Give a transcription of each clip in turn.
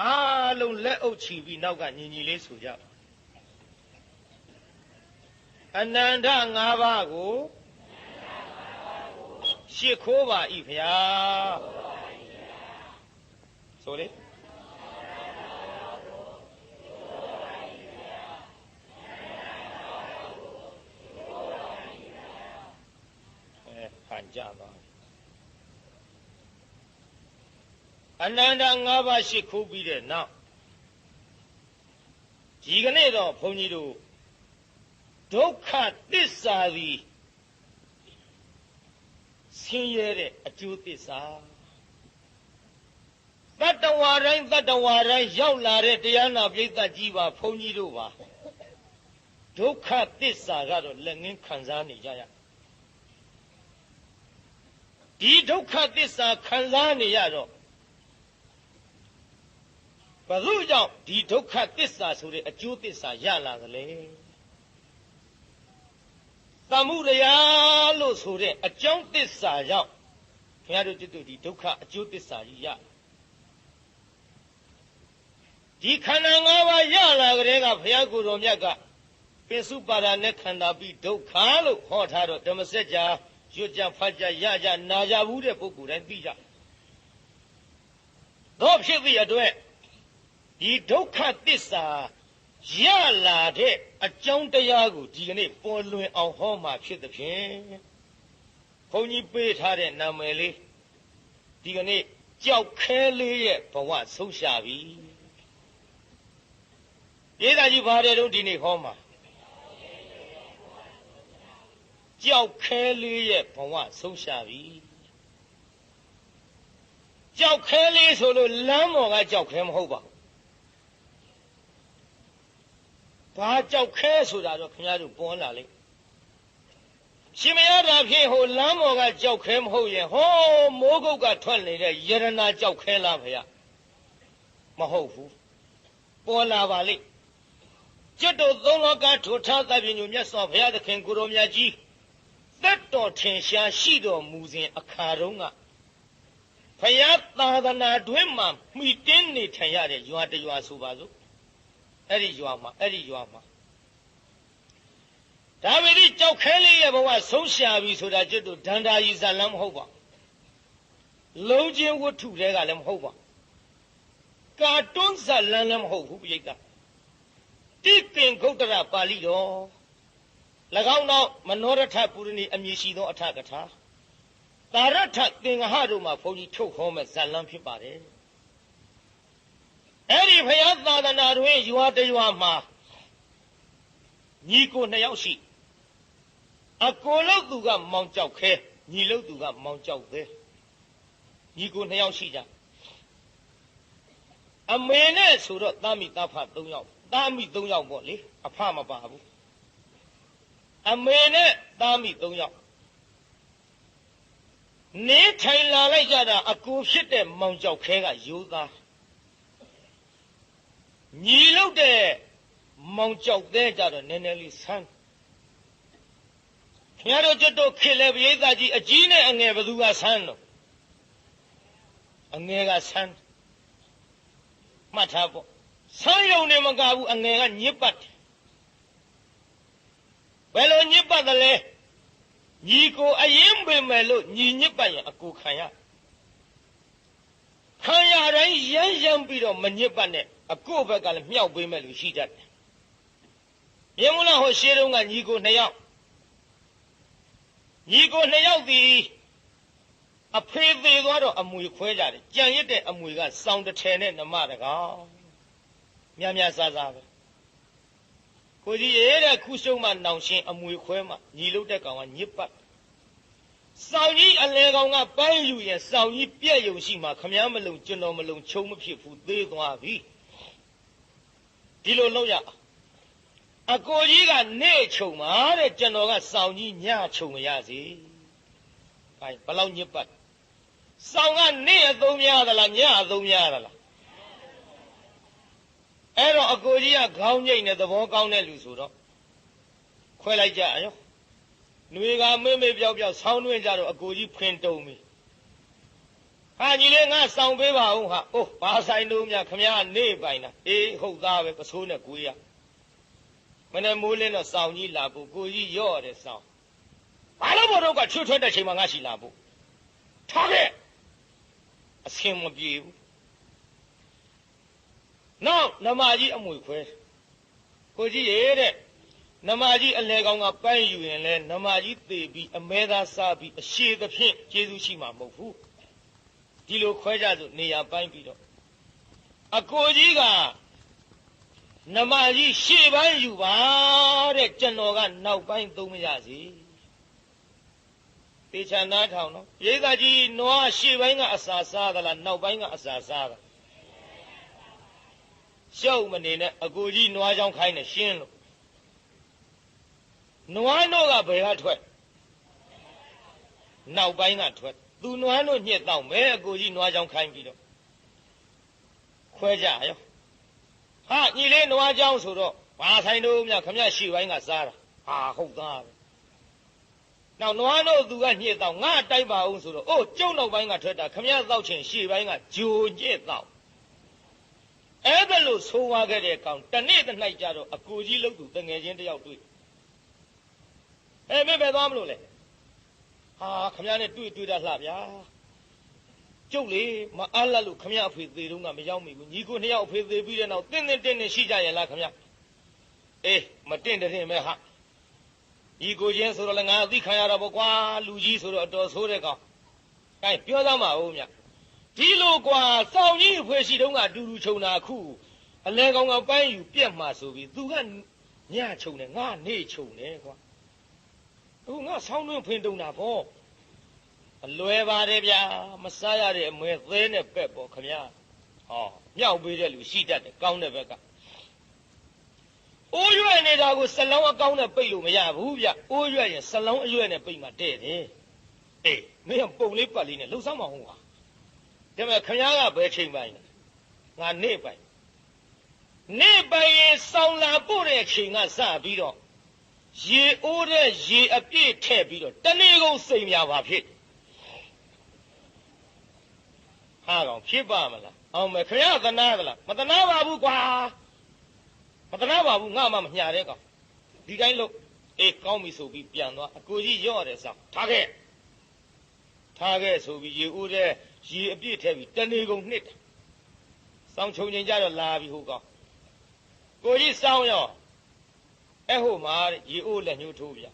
အားလုံးလက်အုပ်ချီပြီးနောက်ကညီညီလေးဆိုကြအနန္တ၅ပါးကိုရှစ်ခိုးပါ၏ဗျာဆိုလေကြပါအနန္တ၅ပါးရှိခိုးပြီးတဲ့နောက်ဒီကနေ့တော့ဘုန်းကြီးတို့ဒုက္ခသစ္စာသည်ဆင်းရဲတဲ့အကျိုးသစ္စာတတ္တဝါတိုင်းရောက်လာတဲ့တရားနာပရိသတ်ကြီးပါဘုန်းကြီးတို့ပါဒုက္ခသစ္စာကတော့လက်ငင်းခံစားနေကြရဒီဒုက္ခသစ္စာခံစားနေရတော့ဘယ်သူကြောင့်ဒီဒုက္ခသစ္စာဆိုတဲ့အကျိုးသစ္စာရလာသလဲသမုဒယလို့ဆိုတဲ့အကြောင်းသစ္စာကြောင့်ခင်ဗျားတို့တို့ဒီဒုက္ခအကျိုးသစ္စာကြီးရဒီခန္ဓာ၅ပါးရလာကြတဲ့ကဘုရားကိုယ်တော်မြတ်ကပိစုပါဒနဲ့ခန္ဓာပြီးဒုက္ခလို့ဟောထားတော့ဓမ္မစကြာရွတ်ကြဖတ်ကြရကြနာကြဘူးတဲ့ပုဂ္ဂိုလ်တိုင်းသိကြတော့ဖြစ်သည့်အတွက်ဒီဒုက္ခသစ္စာရလာတဲ့အကြောင်းတရားကိုဒီကနေ့ပေါ်လွင်အောင်ဟောမှာဖြစ်သဖြင့်ဘုန်းကြီးပေးထားတဲ့နာမည်လေးဒီကနေ့ကြောက်ခဲလေးရဲ့ဘဝဆုံးရှာပြီဒေသကြီးဘာတဲ့တုန်းဒီနေ့ဟောမှာကြောက်ခဲလေးရဲ့ဘဝဆုံးရှာပြီကြောက်ခဲလေးဆိုလို့လမ်းပေါ်ကကြောက်ခဲမဟုတ်ပါဘူးဘာကြောက်ခဲဆိုတာတော့ခင်ဗျားတို့ပေါ်လာလိမ့်ရှင်မရတာဖြင့်ဟိုလမ်းပေါ်ကကြောက်ခဲမဟုတ်ရင်ဟောမိုးကုတ်ကထွက်နေတဲ့ယရနာကြောက်ခဲလားဖေမဟုတ်ဘူးပေါ်လာပါလိမ့်ကျွတ်တို့သုံးလောကထိုထားသဗ္ဗညုမြတ်စွာဘုရားသခင်ကိုရောမြတ်ကြီးသက်တော်ထင်ရှားရှိတော်မူစဉ်အခါတုန်းကဘုရားသာသနာတွင်မှမှီတင်းနေထိုင်ရတဲ့ရွာတရွာဆိုပါစို့အဲ့ဒီရွာမှာဒါပေမဲ့ကြောက်ခဲလေးရဲ့ဘဝဆုံးရှာပြီဆိုတာကျွတ်တို့ဒန္တာကြီးဇာလမ်းမဟုတ်ပါလုံးချင်းဝတ္ထုတွေကလည်းမဟုတ်ပါကာတွန်းဇာလမ်းလည်းမဟုတ်ဘူးပြိတ္တာတိပင်ဂုတ်တရပါဠိတော်၎င်းသောမနောရထပူရဏီအမည်ရှိသောအထကထာတာရထသင်္ဃဟတို့မှာဘုန်းကြီးထုတ်ဟောမဲ့ဇာလမ်းဖြစ်ပါတယ်အဲ့ဒီဘုရားသာသနာတွင်ရွာတရွာမှာညီကိုနှစ်ယောက်ရှိအကိုလို့သူကမောင်ကြောက်ခဲညီလို့သူကမောင်ကြောက်သေးညီကိုနှစ်ယောက်ရှိကြအမေနဲ့ဆိုတော့သားမိသားဖ3ယောက်သားမိ3ယောက်ပေါ့လေအဖမပါဘူးအမေနဲ့သားမိ3ယောက်နေထိုင်လာလိုက်ကြတာအကိုဖြစ်တဲ့မောင်ကြောက်ခဲကရိုးသားညီလို့တဲ့မောင်ကြောက်သေးကြတော့နည်းနည်းလေးဆန်းခင်ဗျားတို့ကျွတ်တို့ခေလဲပရိသတ်ကြီးအကြီးနဲ့အငယ်ဘသူကဆန်းတော့အငယ်ကဆန်းမှတ်ထားပေါ့ဆန်းရုံနဲ့မကဘူးအငယ်ကညစ်ပတ်တယ်ဘယ်လိုညစ်ပတ်တယ်လဲညီကိုအရင်ပင်မယ်လို့ညီညစ်ပတ်ရင်အကိုခံရတိုင်းရမ်းပြီးတော့မညစ်ပတ်နဲ့အကိုဘက်ကလည်းမြောက်ပေးမယ်လို့ရှိတတ်တယ်မြင်မလားဟိုရှေးတုန်းကညီကို2ယောက်သည်အဖေသေးသွားတော့အမွေခွဲကြတယ်ကြံရစ်တဲ့အမွေကစောင်းတစ်ထည်နဲ့နမတကောင်များစားပဲကိုကြီးရဲ့တဲ့ခုရှုံးမှနောင်ရှင်းအမွေခွဲမှညီလို့တဲ့ကောင်ကညစ်ပတ်စောင်းကြီးအလဲကောင်ကပိုင်းယူရင်စောင်းကြီးပြက်ယုံရှိမှခမည်းမလုံကျွန်တော်မလုံချုံမဖြစ်ဘူးသေးသွားပြီဒီလိုလုပ်ရအကိုကြီးကနေချုံပါတဲ့ကျွန်တော်ကစောင်းကြီးညချုံမရစေဘယ်လောက်ညစ်ပတ်စောင်းကနေအသုံးများသလားညအသုံးများသလားအဲ့တော့အကိုကြီးကခေါင်းငိမ့်နဲ့သဘောကောင်းတဲ့လူဆိုတော့ခွဲလိုက်ကြရောຫນွေကမေ့ပြောက်ဆောင်းတွင်းကြတော့အကိုကြီးဖင်တုံပြီဟ ဟာညီလေးငါဆောင်ပေးပါဦးဟာအိုးဘာဆိုင်တို့များခမရနေပိုင်တာအေးဟုတ်သားပဲပစိုးနဲ့ကိုရမနေ့မိုးလင်းတော့ဆောင်ကြီးလာဖို့ကိုကြီးရော့တယ်ဆောင်ဘာလို့ဘောတော့ကချွတ်ထွက်တဲ့ချိန်မှာငါရှိလာဖို့ထားခဲ့အဆင်မပြေဘူးနောက်နမကြီးအမွေခွဲကိုကြီးရဲ့တဲ့နမကြီးအလဲကောင်ကပန်းယူရင်လဲနမကြီးသေပြီးအမဲသားစားပြီးအရှိသဖြင့်ကျေးဇူးရှိမှာမဟုတ်ဘူးဒီလိုခွဲကြစို့နေရာပိုင်းပြီးတော့အကိုကြီးကနမကြီးရှေ့ပိုင်းယူပါတဲ့ကျွန်တော်ကနောက်ပိုင်းသုံးမရစီတေချာနားထောင်နော်ရိသကြီးနွားရှေ့ပိုင်းကအစာစားသလားနောက်ပိုင်းကအစာစားတာရှောက်မနေနဲ့အကိုကြီးနွားချောင်းခိုင်းနေရှင်းလို့နွားတို့ကဘယ်ကထွက်နောက်ပိုင်းကထွက်သူနွားတို့ညှက်တော့မဲအကိုကြီးနွားချောင်းခိုင်းပြီးတော့ခွဲကြရောဟာညီလေးနွားချောင်းဆိုတော့ဘာဆိုင်တို့မြခမရရှေ့ပိုင်းကစားတာဟာဟုတ်သားပဲနောက်နွားတို့သူကညှက်တော့ငါတိုက်ပါအောင်ဆိုတော့အိုးကျုံနောက်ပိုင်းကထွက်တာခမရသောက်ချင်ရှေ့ပိုင်းကဂျိုညှက်တော့အဲ့ဒါလို့ဆိုးွားခဲ့တဲ့ကောင်တနေ့တစ်နိုင်ကြတော့အကိုကြီးလို့သူတငယ်ချင်းတယောက်တွေ့မင်းပဲသွားမလို့လေဟာခမရနဲ့တွေ့တာလှဗျာကျုပ်လေမအားလတ်လို့ခမရအဖေသေးတုန်းကမရောက်မိဘူးညီကိုနှစ်ယောက်အဖေသေးပြီးတဲ့နောက်တင်းရှိကြရဲ့လားခမရအေးမတင်းတဲ့မဲဟာညီကိုချင်းဆိုတော့လည်းငါအသိခံရတော့ပေါ့ကွာလူကြီးဆိုတော့အတော်ဆိုးတဲ့ကောင်ကဲပြောသားမအောင်မြဒီလိုကွာစောင်းကြီးအဖေရှိတုန်းကအတူတူခြုံတာအခုအလဲကောင်ကပန်းယူပြက်မှာဆိုပြီးသူကညခြုံတယ်ငါနေခြုံတယ်ကွာအခုငါဆောင်းတွင်းဖင်တုံတာပေါ့အလွယ်ပါတယ်ဗျာမစားရတဲ့အမွေသဲနဲ့ပက်ပေါ့ခမရဟောမြောက်ပေးတဲ့လူရှိတတ်တယ်ကောင်းတဲ့ဘက်ကအိုးရွက်နေတာကိုစလုံးအကောင်းနဲ့ပိတ်လို့မရဘူးဗျအိုးရွက်ရင်စလုံးအရွက်နဲ့ပိတ်မှတဲ့တယ်အေးမင်းပုံလေးပတ်လေးနဲ့လှုပ်ဆောင်မအောင်ကွာဒါပေမဲ့ခမရကဘယ်ချိန်ပိုင်းငါနေပိုင်းရင်ဆောင်းလာပို့တဲ့အချိန်ကစပြီးတော့ရေအိုးတဲ့ရေအပြည့်ထည့်ပြီးတော့တနေ့ကုန်စိမ်များပါဖြစ်ဟာကောင်ဖြစ်ပါမလားအောင်မယ်ခရသနာသလားမသနာပါဘူးကွာမသနာပါဘူးငါမှမညာတဲ့ကောင်ဒီတိုင်းလို့အေးကောင်းပြီဆိုပြီးပြန်သွားအကိုကြီးရော့တယ်ဆောင်းထားခဲ့ဆိုပြီးရေအိုးတဲ့ရေအပြည့်ထည့်ပြီးတနေ့ကုန်နှစ်စောင်းချုံချင်းကြတော့လာပြီဟိုကောင်ကိုကြီးစောင်းရောအဲ့ဟိုမှာရေအိုးလက်ညှိုးထိုးဗျ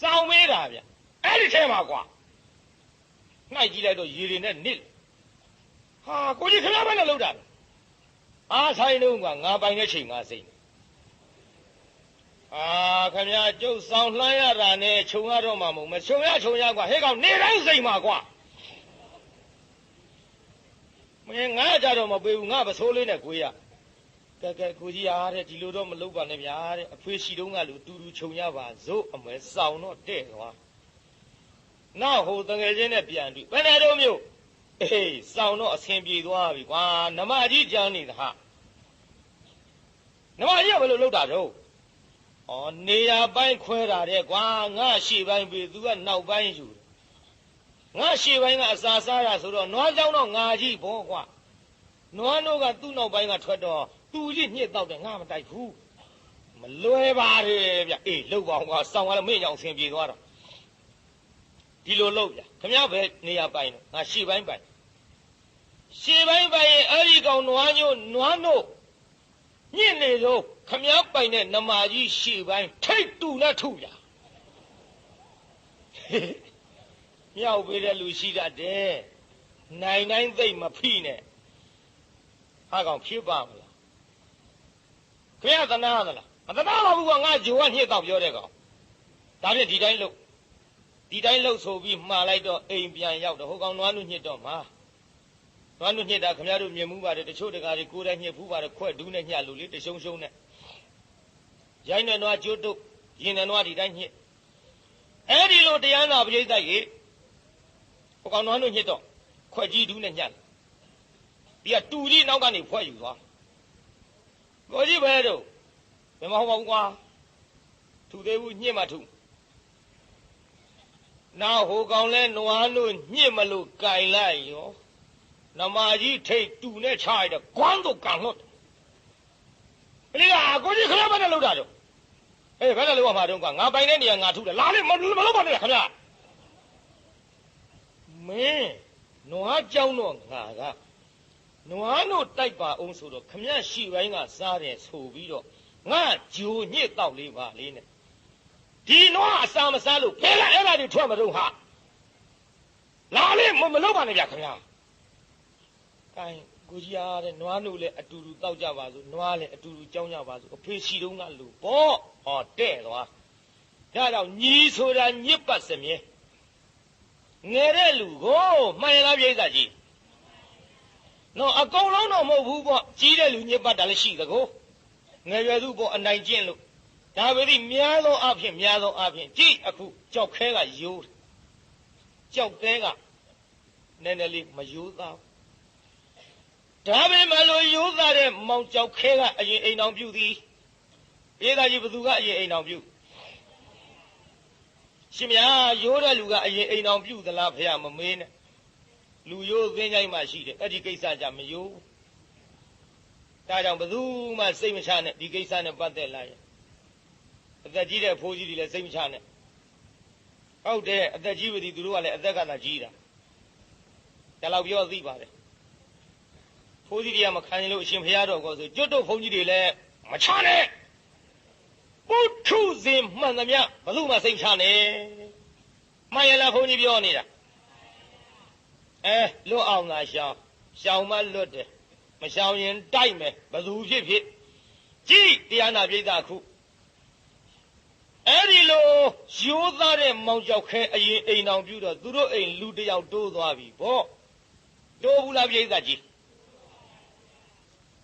စောင်းမေးတာဗျအဲ့ဒီထဲမှာကွာနှိုက်ကြည့်လိုက်တော့ရေတွေနဲ့နစ်ဟာကိုကြီးခဏပဲနဲ့လောက်တာအားဆိုင်တော့ကငါပိုင်တဲ့ချိန်ငါစိတ်ခင်ဗျာကျုပ်ဆောင်လှမ်းရတာနဲ့ခြုံရတော့မှမဟုတ်မခြုံရကွာဟဲ့ကောင်နေတိုင်းစိတ်မှာကွာမင်းငါကြတော့မပေးဘူးငါပစိုးလေးနဲ့ကိုရကဲကိုကြီးအားတဲ့ဒီလိုတော့မလုပ်ပါနဲ့ဗျာတဲ့အဖေရှိတုန်းကလူတူခြုံရပါစို့အမဲစောင်းတော့တဲ့သွားနောက်ဟိုတငယ်ချင်းနဲ့ပြန်တွေ့ဘယ်နဲ့တော့မျိုးအေးစောင်းတော့အဆင်ပြေသွားပြီကွာနမကြီးကြမ်းနေတာဟာနမကြီးကဘယ်လိုလုပ်တာတော့နေရာပိုင်းခွဲတာတဲ့ကွာငါရှေ့ပိုင်းပြီးသူကနောက်ပိုင်းယူငါရှေ့ပိုင်းကအစာစားတာဆိုတော့နွားကြောင်းတော့ငါကြီးဘောကွာနွားတို့ကသူ့နောက်ပိုင်းကထွက်တော့သူကြီးညှစ်တော့တယ်ငါမတိုက်ဘူးမလွယ်ပါရဲ့ဗျအေးလှုပ်ပါအောင်ကွာစောင်းကလည်းမင်းကြောင့်ဆင်ပြေသွားတော့ဒီလိုလုပ်ဗျခမရပဲနေရာပိုင်းတော့ငါရှေ့ပိုင်းပိုင်ရင်အဲ့ဒီကောင်နွားတို့ညှစ်နေတော့ခမရပိုင်တဲ့နမကြီးရှေ့ပိုင်းထိတ်တူနဲ့ထုဗျမြောက်ပေးတဲ့လူရှိတတ်တယ်နိုင်တိုင်းသိမ့်မဖိနဲ့ဟာကောင်ဖြစ်ပါမလားခင်ဗျာသနာသလားမသနာပါဘူးကငါဂျိုကညှစ်တော့ပြောတဲ့ကောင်ဒါဖြင့်ဒီတိုင်းလို့ဆိုပြီးမှားလိုက်တော့အိမ်ပြန်ရောက်တော့ဟိုကောင်နွားနုညှစ်တော့မှာနွားနုညှစ်တာခင်ဗျားတို့မြင်မှုပါတယ်တချို့တကားတွေကိုယ်တိုင်ညှစ်ဖူးပါတယ်ခွက်ဒူးနဲ့ညှလို့လေတရှုံနဲ့ရိုင်းနဲ့နွားကျွတ်တို့ရင်နဲ့နွားဒီတိုင်းညှစ်အဲ့ဒီလိုတရားနာပရိသတ်ကြီးဟိုကောင်နွားနုညှစ်တော့ခွက်ကြီးဒူးနဲ့ညှဒီကတူကြီးနောက်ကနေဖွဲ့ယူသွားကိုကြီးပဲတော့ဘယ်မှာဟုတ်ပါဘူးကွာထူသေးဘူးညှစ်မှထူ Now who can learn one Nimalu Kaila, Namaji take two net child, Quando cannot. Liga, go to Kalabana. Hey, Valley of Madunga, not by any young to the Lali Malumana. Me, no, I don't know. No, I know type by also the command she rang us, Sardis, who we do. Not you near Tali Valina. Do you know some salu? Pella di Tuamaruha. Lali Mumalumana Yakaya. Kai, Gujia, and Noanule at Turu Taujavazu, Noale at Turu Javazu, or Pisidunga Lupo, or dead or Yada Nisoda Nipasemi. Nerelu, go, my love Yezaji. No, a go on no more who bought Gidelu Nipatalashi go. Never go a Nigerian look. Davidi Mialo up him, G. Aku, Jokela, you. Jokega. Neneli, Majuda. David Malo, you that Mount Jokela, a ain't on beauty. Either you do that, ye ain't on view. Shimia, Yoda Luga, ye ain't on view, the love here, Mamin. Luyo, then I must see the education, Jamayo. Tadam Bazoo, my same channel, the gay son of Bad Lion. The Jida Posy, the same channel. Out there, the Jividi Duruale, the Gana Jida. Tell of your Zibare. Posy Macanilo, Shimhiado goes to Jodo Posy, Machane. Put choose him, Manamia, Bazuma same channel. My love only beyond it. Lo out, I shall my lotte. Mashawian Diamond, Bazoo Jip. Gee, Diana Vidaku. Erilo, Shuzare Mojoke, a now beautiful, Duro and Ludi out do the bo. Do love Yezaji.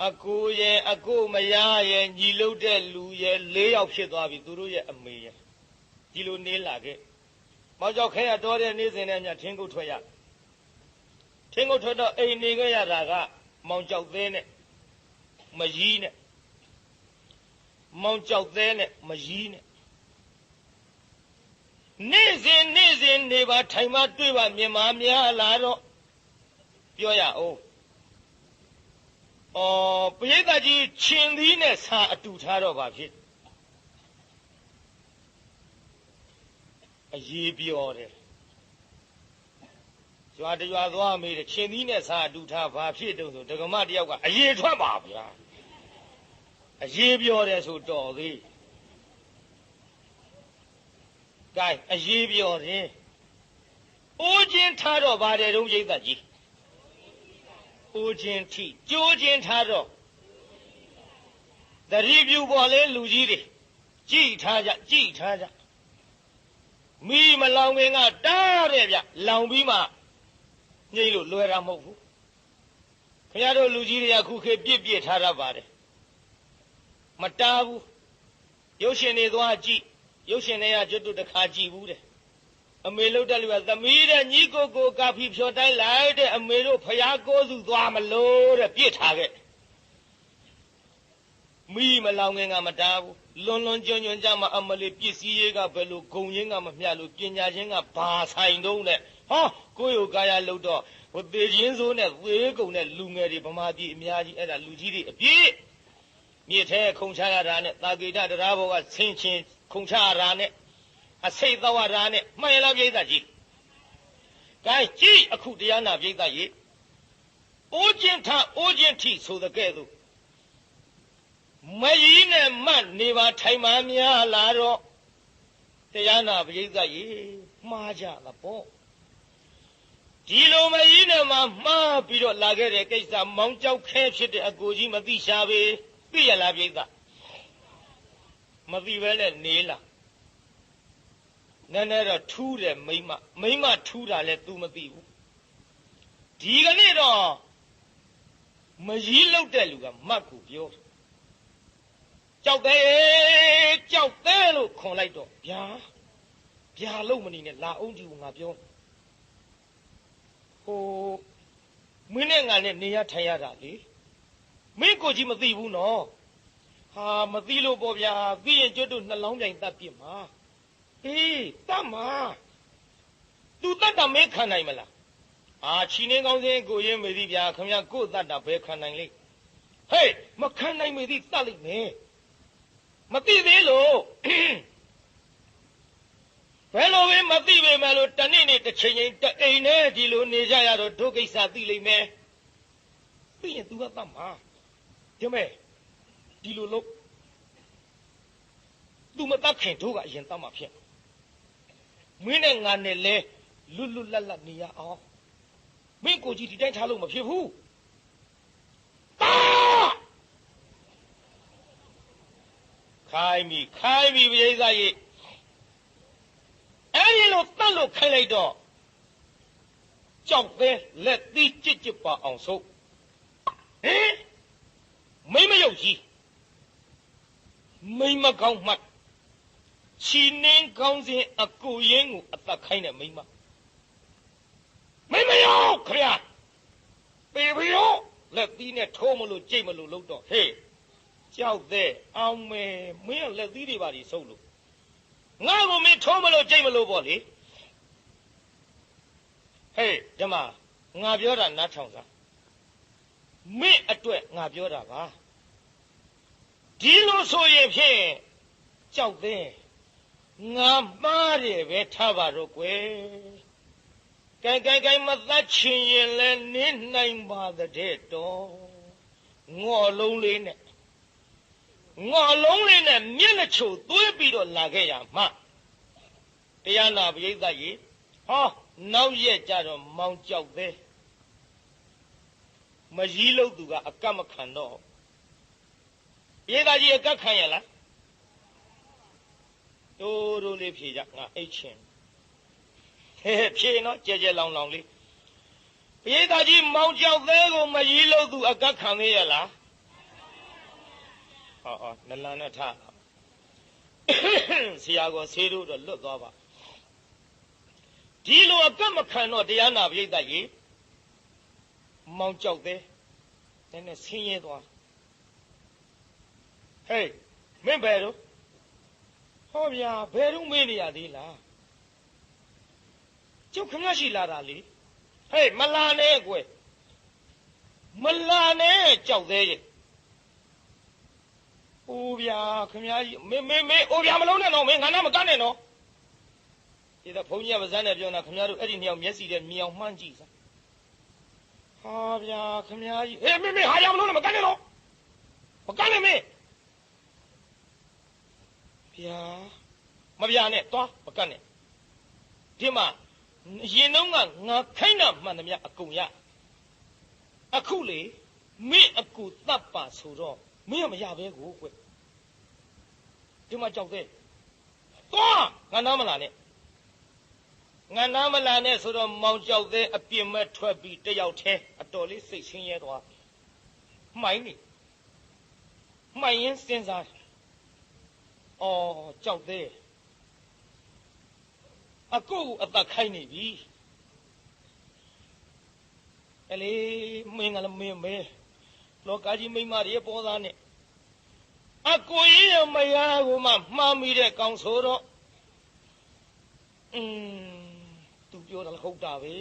A go Maya and Yilo de Luye, lay out Shidavi, Duruya and me. Yilo Nilage. Mojoke adore and is in a tingle toya. Tingle to the a nigger raga. Mount Jaldene, Magine. Mount Jaldene, Magine. Nizin, never time out to Mamia Laro. Yoya, oh. Oh, Piegaji Chinlines ha to Taro of it. A ye be ordered. You are the other made a Chinese do have a few to the Gomadia, a year to a year beyond as who told thee. Guy, a year beyond thee. Ojin Taro by the Rujaji. Ojin T. Georgian Taro. The review wale Lugiri. G. Taja. Me malonging a Daria, Longbima. Nilu, Luera Mofu. Piano Lugiria Kuke Bibi Tarabare. Matavu. Yoshin is Waji. Yoshin Ea Jodu the Kaji Wood. A melo deliver the Mira Nico go Gapi Shota Light, a melo Payago to Duamalo, a beer target. Me malonging a Matavu. London Junior Jama Amali Pisiega Belu, Gonying Amalu, Kinyajing, Pass, I know that. Ha, Goyo Gaya Lodo, with the Jinzon at Wego, Lungari, Pamadi, Miyaji, and a Lugiri, a bit. Near Te Conchara ran it, Nagida, the Rabo at Saint Chin, Conchara ran it. I say thou ran it, my love Yedaji. Guy, gee, a Kudiana Yedaji. Ojin tea, so the Gedu. Mayine man, never time Amia Laro. Diana Yedaji, Maja, the ball. Gilo Mayina Ma Piro Lagere Kesa Mount Joe captured a Goji Madishabe, be a Lavida. Mavivella Nela. Nanera Tuda Mima Tuda let Dumadi. Diganero Majilo Deluga, Maku, yours. Jout there, Colito, Pia Lumini, La Undi Mabio. Oh, Minanga near Tayada, Miko Jimati, no. Ah, Matilo Bobia, V and Jodu, the long in that Pima. Eh, Tama. သူတတ်တာမင်းခံနိုင်မလားချီနေကောင်းစင်းကိုရင်းမေသည်ဗျာခင်ဗျာကို့တတ်တာဘယ်ခံနိုင်လိမ့်ဟေးမခံနိုင်မေသည်တတ်လိမ့်မယ်မသိသေးလို့ဘယ်လိုပဲမသိပေမဲ့လို့တနေ့နေ့တစ်ချိန်ချိန်တအိမ်နဲ့ဒီလိုနေကြရတော့ဒုကိစ္စသိလိမ့်မယ်သိရင် तू ကတတ်မှာဒီမဲ့ဒီလိုလို့ तू မတတ်ခင်တို့ကအရင်တတ်မှာဖြစ်မင်းနဲ့ငါနဲ့လဲလွတ်လွတ်လပ်လပ်နေရအောင်မင်းကိုကြီးဒီတိုင်းထားလို့မဖြစ်ဘူးခိုင်းပြီပရိသတ်ကြီးအဲ့ဒီလိုတတ်လို့ခိုင်းလိုက်တော့ကြောက်သေးလက်သီးကြစ်ပါအောင်ဆိုဟင်မိမရုပ်ကြီးမိမကောင်းမှတ်ချီနှင်းကောင်းစဉ်အကိုရင်းကိုအသက်ခိုင်းတဲ့မိမရောက်ခရပေပြီးတော့လက်သီးနဲ့ထိုးမလို့ကြိတ်မလို့လို့တော့ဟေးကြောက်သေးအောင်မဲမင်းလက်သီးတွေပါဒီဆုံးလို့ငါ့ကိုမင်းထိုးမလို့ကြိတ်မလို့ပေါ့လေဟေးဓမ္မငါပြောတာနားထောင်စားမင်းအတွက်ငါပြောတာပါဒီလိုဆိုရင်ဖြင့်ကြောက်သေးငါမှားတယ်ပဲထားပါတော့ကွယ်ကိုင်မသတ်ချင်ရင်လည်းနင်းနိုင်ပါတဲ့တော့ငေါ်လုံးလေးနဲ့မျက်နှာချိုသွေးပြီးတော့လာခဲ့ရမှတရားနာပရိသတ်ကြီးဟောနောက်ရက်ကြတော့မောင်ကြောက်သေးမကြီးလို့သူကအကတ်မခံတော့ပရိသတ်ကြီးအကတ်ခံရလားတို့လေးဖြေကြငါအိတ်ချင်ဖြေနော်ကြဲလောင်လေးပရိသတ်ကြီးမောင်ကြောက်သေးကိုမကြီးလို့သူအကတ်ခံသေးရလားနလန်နဲ့ထားဆရာကောဆေးတို့တော့လွတ်သွားပါဒီလိုအကတ်မခံတော့တရားနာပရိသတ်ကြီးမောင်ကြောက်သေးနည်းနည်းဆင်းရဲသွားဟေးမင်းဘယ်တော့ဟောဗျာဘယ်တော့မေးနေရသေးလားကျုပ်ခမရှိလာတာလေဟေးမလာနဲ့ကွယ်မလာနဲ့ကြောက်သေးရဲ့အိုးဗျာခမကြီးမင်းအိုးဗျာမလုံးနဲ့တော့မင်းငါနာမကနဲ့နော်ဒီတော့ဘုန်းကြီးကပါးစပ်နဲ့ပြောနေတာခမတို့အဲ့ဒီနှစ်ယောက်မျက်စိနဲ့မြောင်မှန်းကြည့်စမ်းဟာဗျာခမကြီးဟေးမင်းဟာရမလုံးနဲ့မကနဲ့နော်မကနဲ့မင်းဗျာမဗျာနဲ့သွားမကနဲ့ဒီမှာရင်တော့ငါခိုင်းတာမှန်သမျှအကုန်ရအခုလေမင်းအကူတပ်ပါဆိုတော့မင်းမရပဲကိုကွဒီမှာကြောက်သေးသွားငါနားမလာနဲ့ဆိုတော့မောင်ကြောက်သေးအပြင်းမဲ့ထွက်ပြီးတယောက်တည်းအတော်လေးစိတ်ဆင်းရဲသွားမှိုင်းရင်စဉ်းစားကြောက်သေးအကိုအသက်ခိုင်းနေပြီအလေမင်းကလည်းမင်းပဲလောကကြီးမိမတွေပေါ်သားနဲ့အကိုရမယားကိုမှမှားမိတဲ့ကောင်ဆိုတော့သူပြောတာလည်းဟုတ်တာပဲ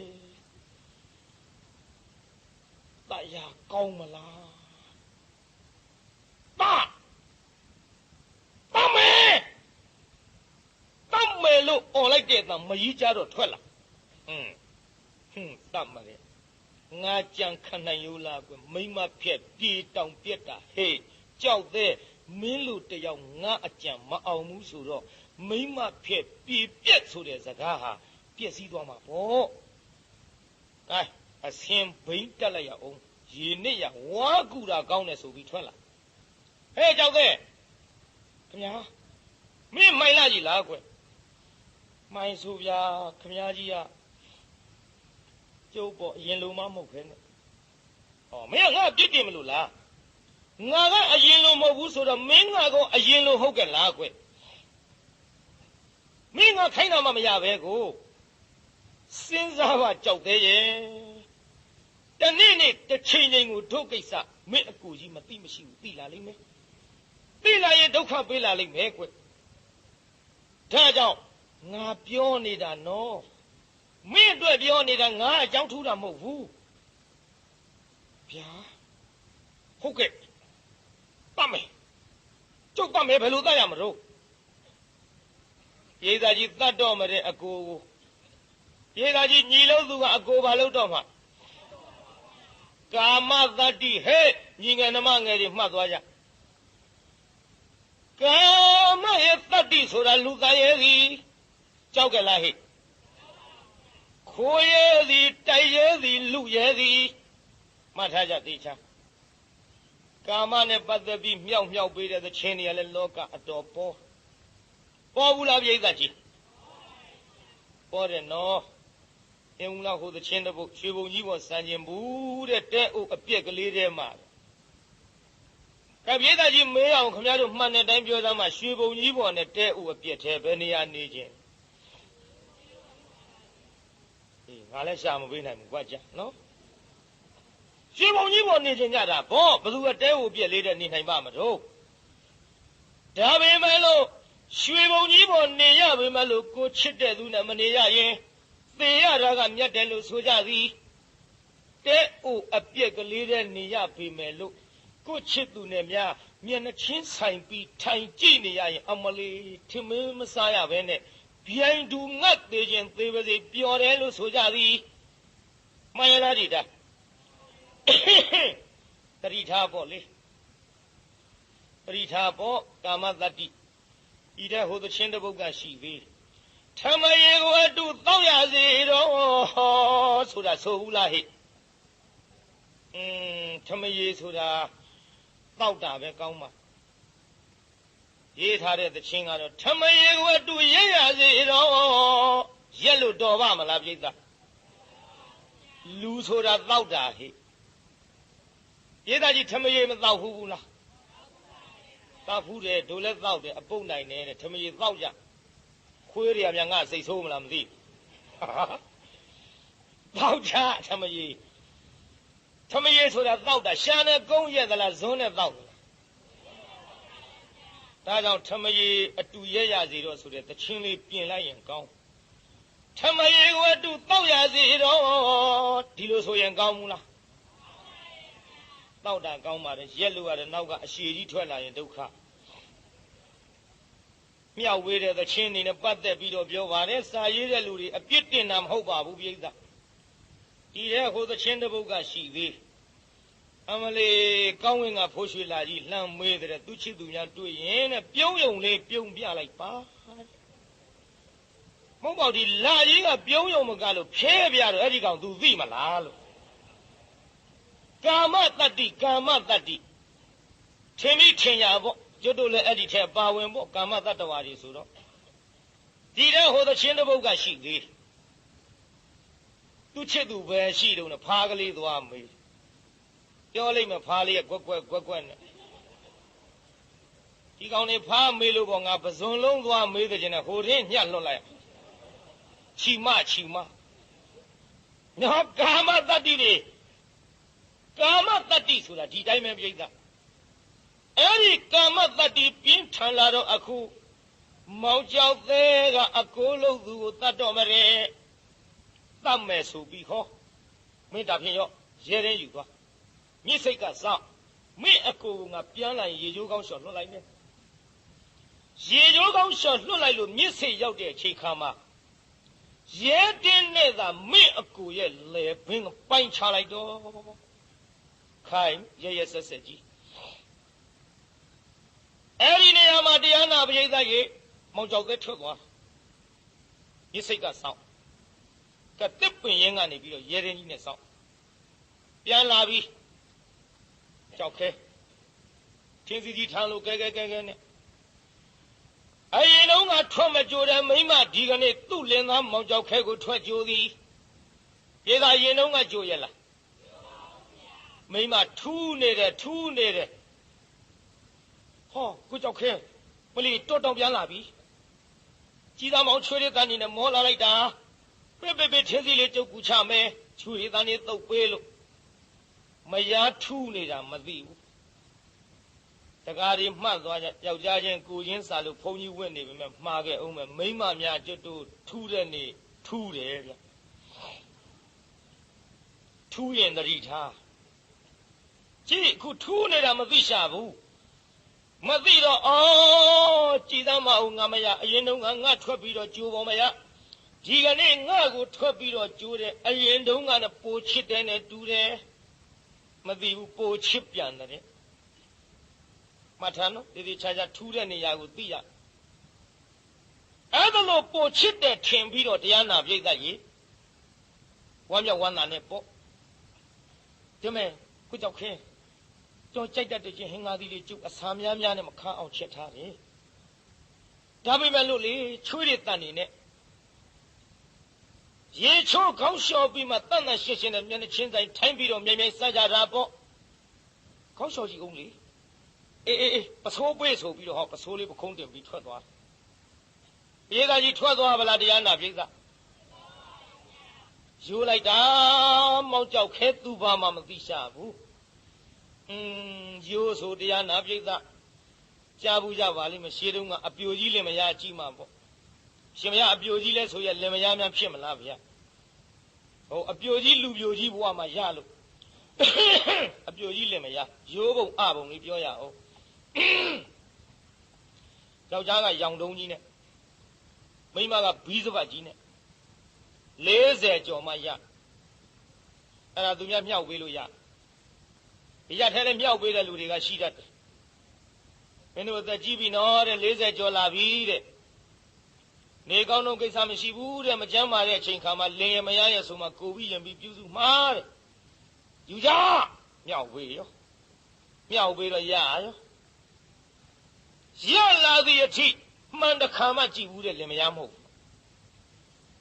တရားကောင်းမလားတမယ်လို့អော်လိုက်တဲ့အခါမကြီးကြတော့ထွက်လာတတ်မလဲငါကြံခံနိုင်ယူလားကွမိမဖြက်ပြေတောင်ပြက်တာဟေးကြောက်တဲ့မင်းလူတယောက်ငါအကြံမအောင်ဘူးဆိုတော့မိမဖြက်ပြေပြက်ဆိုတဲ့စကားဟာပြက်စီးသွားမှာပေါ့အစင်ဘိန်းတက်လိုက်ရအောင်ရေနစ်ရဝါကူတာကောင်းတယ်ဆိုပြီးထွက်လာဟေးကြောက်တဲ့ခင်ဗျာမင်းမိုင်လာကြီးလားကွမိုင်ဆိုဗျာခင်ဗျားကြီးကကျုပ်ပေါ်အရင်လိုမှမဟုတ်ခဲနဲ့မင်းကငါပြစ်တင်မလို့လားငါကအရင်လိုမဟုတ်ဘူးဆိုတော့မင်းကအရင်လိုဟုတ်ကဲ့လားကွမင်းကခိုင်းတာမှမရပဲကိုစဉ်းစားပါကြောက်သေးရဲ့တနေ့နေ့တစ်ချိန်ချိန်ကိုဒုက္ခိစ္စမင်းအကူကြီးမသိမရှိဘူးသိလာလိမ့်မယ်သိလာရင်ဒုက္ခပေးလာလိမ့်မယ်ကွဒါကြောင့်ငါပြောနေတာနော် မင်းအတွက်ပြောနေတာငါအကြောင်းထူးတာမဟုတ်ဘူးဗျာဟုတ်ကဲ့တတ်မယ်ကျုပ်တတ်မယ်ဘယ်လိုတတ်ရမလို့ရေးသားကြီးတတ်တော့မတဲ့အကိုကိုရေးသားကြီးညီလို့သူကအကိုဘာလို့တော့မှကာမသတ္တိဟဲ့ညီငယ်နှမငယ်တွေမှတ်သွားကြကာမရဲ့တတ္တိဆိုတာလူသားရဲ့သည်ကြောက်ကြလားဟဲ့ခိုးရဲ့သည်တိုက်ရဲ့သည်လူရဲ့သည်မှတ်ထားကြသိချာကာမနဲ့ပတ်သက်ပြီးမြောက်ပေးတဲ့သခြင်းတွေကလည်းလောကအတော်ပေါ်ဘူးလားပြိဿကြီးပေါ်တယ်နော်အင်းဦးလောက်ဟိုသခြင်းတစ်ပုတ်ရွှေဘုံကြီးပေါ်စံကျင်ဘူးတဲ့တဲ့အုပ်အပြက်ကလေးထဲမှာကပြိဿကြီးမေးအောင်ခင်ဗျားတို့မှန်တဲ့တိုင်းပြောသားမှာရွှေဘုံကြီးပေါ်နဲ့တဲ့အုပ်အပြက်ထဲဘယ်နေရာနေခြင်းငါလည်းရှာမပေးနိုင်ဘူးကွာကြာနော်ရွှေဘုံကြီးပေါ်နေခြင်းကြတာဘောဘယ်သူကတဲအုပ်အပြက်လေးတဲ့နေနိုင်ပါမလို့ဒါပေမဲ့လို့ရွှေဘုံကြီးပေါ်နေရပေမဲ့လို့ကိုချစ်တဲ့သူနဲ့မနေရရင်သေရတာကမြတ်တယ်လို့ဆိုကြသည်တဲ့အိုအပြက်ကလေးတဲ့နေရပေမဲ့လို့ကိုချစ်သူနဲ့များမျက်နှချင်းဆိုင်ပြီးထိုင်ကြည့်နေရရင်အမလီထမင်းမစားရဘဲနဲ့ဗျိုင်တူငတ်သေးခြင်းသေပါစေပျော်တယ်လို့ဆိုကြသည်မှန်ရလားဒီတာတတိထားပေါ့လေတတိထားပေါ့ကာမတတ္တိဤတဲ့ဟိုသချင်းတစ်ပုဒ်ကရှိသေးထမယေကိုအတုတောက်ရစေတော့ဆိုတာဆိုဘူးလားဟိထမယေဆိုတာတောက်တာပဲကောင်းပါရေးထားတဲ့သချင်းကတော့ထမယေကိုအတုရရစေတော့ရက်လို့တော်ပါမလားပြိဿလူဆိုတာတောက်တာဟိပြိဿကြီးထမယေမတောက်ဘူးလားတောက်ဘူးတယ်ဒိုလည်းတောက်တယ်အပုတ်နိုင်တယ်ထမယေတောက်ကြခွေးတွေကများငါစိတ်ဆိုးမလားမသိတောက်ကြထမယေဆိုတာတောက်တာရှာနဲ့ကုန်းရက်သလားဇွန်းနဲ့တောက်ဒါကြောင့်ထမယေအတူရက်ရစီတော့ဆိုတဲ့သချင်းလေးပြင်လိုက်ရင်ကောင်းထမယေကိုအတူတောက်ရစီတော့ဒီလိုဆိုရင်ကောင်းမလားတောက်တာကောင်းပါတယ်ရက်လို့ရတယ်နောက်ကအရှည်ကြီးထွက်လာရင်ဒုက္ခမြောက်ဝေးတဲ့သချင်းတွေနဲ့ပတ်သက်ပြီးတော့ပြောပါတယ်စာရေးတဲ့လူတွေအပြစ်တင်တာမဟုတ်ပါဘူးပြိဿဒီတဲ့ဟိုသချင်းတစ်ပုဒ်ကရှိသေးအမလေးကောင်းဝင်ကဖိုးရွှေလာကြီးလှမ်းမေးတဲ့သူချစ်သူများတွေ့ရင်တဲ့ပြုံးယုံလေးပြုံးပြလိုက်ပါမဟုတ်ပါဘူးဒီလာကြီးကပြုံးယုံမကလို့ဖဲပြတော့အဲ့ဒီကောင် तू သိမလားလို့ကာမတတ္တိထင်ပြီးထင်ရပေါ့ကျွတ်တို့လည်းအဲ့ဒီထဲပါဝင်ပေါ့ကာမတတ္တဝါတွေဆိုတော့ဒီတဲ့ဟိုသချင်းတစ်ပုဒ်ကရှိသေးသူချစ်သူပဲရှိတော့ဖားကလေးသွားမေးပြောလိုက်မယ်ဖားလေးကကွက်နဲ့ဒီကောင်နေဖားမေးလို့ပေါ့ငါပဇွန်လုံးသွားမေးတဲ့ချင်းနဲ့ဟိုရင်းညှက်လွတ်လိုက်ချီမနော်ကာမတတ္တိတွေကာမတတ္တိဆိုတာဒီတိုင်းပဲပြိဿအဲ့ဒီကာမတတ္တိပြင်းထန်လာတော့အခုမောင်ကျောက်သေးကအကိုလုံးသူကိုတတ်တော့မရဲတတ်မယ်ဆိုပြီးဟောမင်းတာဖြင့်ရောရဲရင်ယူသွားမြစ်စိတ်ကစောင့်မင်းအကိုကငါပြန်လာရင်ရေချိုးကောင်းလျှော်လွှတ်လိုက်မယ်ရေချိုးကောင်းလျှော်လွှတ်လိုက်လို့မြစ်စိတ်ရောက်တဲ့အချိန်ခါမှာရဲတင်းနဲ့သာမင်းအကိုရဲ့လေဘင်းပိုင်ချလိုက်တော့ခိုင်ရဲဆက်ကြီးအဲ့ဒီနေရာမှာတရားနာပရိသတ်ကြီးမောင်ကျော်သက်ထွက်သွားမြစ်စိတ်ကစောင့်ကတစ်ပင်ရင်းကနေပြီးတော့ရဲရင်ကြီးနဲ့စောင့်ပြန်လာပြီးကြောက်ခဲထင်းစီကြီးထမ်းလို့ကဲနဲ့အရင်တော့ကထွက်မကြိုတဲ့မိမဒီကနေ့သူ့လင်သားမောင်ကျောက်ခဲကိုထွက်ကြိုသည်ပြေသာရင်တော့ကကြိုရလားမိမထူးနေတယ်ဟောကိုကြောက်ခဲပလီတွတ်တောင်ပြန်လာပြီကြီးသားမောင်ချွေးတဲ့တန်းနေနဲ့မောလာလိုက်တာပဲထင်းစီလေးကျုပ်ကူချမယ်ချွေးတန်းနေတုတ်ပေးလို့မယားထူးနေတာမသိဘူးတကားတွေမှတ်သွားကြယောက်ျားချင်းကိုချင်းစာလို့ဘုန်းကြီးဝင့်နေပေမဲ့မှားခဲ့အောင်မယ်မိမများကျွတ်တို့ထူးတဲ့နေထူးတယ်ဗျ ထူးရင်တတိထားကြည့်အခုထူးနေတာမသိရှာဘူးမသိတော့အော်ကြည်သားမအောင်ငါမရအရင်တုန်းကငါထွက်ပြီးတော့ကြိုးပေါ်မရဒီကနေ့ငါကိုထွက်ပြီးတော့ကြိုးတယ်အရင်တုန်းကနဲ့ပိုချစ်တယ်နဲ့တူတယ်မသိဘူးပိုချစ်ပြန်တယ်မှတ်ထားနော်ဒီခြားခြားထူးတဲ့နေရာကိုသိရအဲ့ဒါလို့ပိုချစ်တယ်ထင်ပြီးတော့တရားနာပြိဿကြီးဝမ်းမြောက်ဝမ်းသာနဲ့ပေါ့ဒီမဲ့ခုကြောက်ခင်းကြောကြိုက်တတ်တဲ့ချင်းဟင်္ဂါသီလေးကျုပ်အစာများများနဲ့မခန်းအောင်ချက်ထားတယ်ဒါပေမဲ့လို့လေချွေးတွေတန်နေနဲ့ရေချိုးခေါင်းလျှော်ပြီးမှတန်တန်ရှင်းရှင်းနဲ့မျက်နှာချင်းဆိုင်ထိုင်းပြီးတော့မြိုင်မြိုင်စားကြတာပေါ့ခေါင်းလျှော်ကြည့်အောင်လေအေးပစိုးပွေးဆိုပြီးတော့ဟောပစိုးလေးပခုံးတင်ပြီးထွက်သွားပြေကကြီးထွက်သွားဗလားတရားနာပြိဿယူလိုက်တာမောက်ကြောက်ခဲသူ့ဘာမှမသိရှာဘူးယူဆိုတရားနာပြိဿကြားဘူးကြပါလိမ့်မယ်ရှေးတုန်းကအပြိုကြီးလင်မယားကြည့်မှာပေါ့ရှင်မယားအပြိုကြီးလဲဆိုရလင်မယားများဖြစ်မလားဗျာဟိုအပြိုကြီးလူပြိုကြီးဘဝမှာရလို့အပြိုကြီးလင်မယားရိုးပုံအပုံလေးပြောရအောင်ယောက်ျားကရောင်တုံးကြီးနဲ့မိန်းမကဘီးစပတ်ကြီးနဲ့40ကျော်မှရအဲ့ဒါသူများမြောက်ပေးလို့ရဒီရထဲနဲ့မြောက်ပေးတဲ့လူတွေကရှိတတ်တယ်မင်းတို့အသက်ကြီးပြီနော်တဲ့40ကျော်လာပြီတဲ့နေကောင်းတော့ကိစ္စမရှိဘူးတဲ့မကြမ်းပါတဲ့အချိန်ခါမှာလင်ရမရရဲ့ဆိုမှကိုပြီးရင်ပြီးပြုစုမှာတဲ့ယူကြမြောက်ပေးရောမြောက်ပေးတော့ရရောရလာသည့်အထိမှန်တခါမှကြည့်ဘူးတဲ့လင်မရမဟုတ်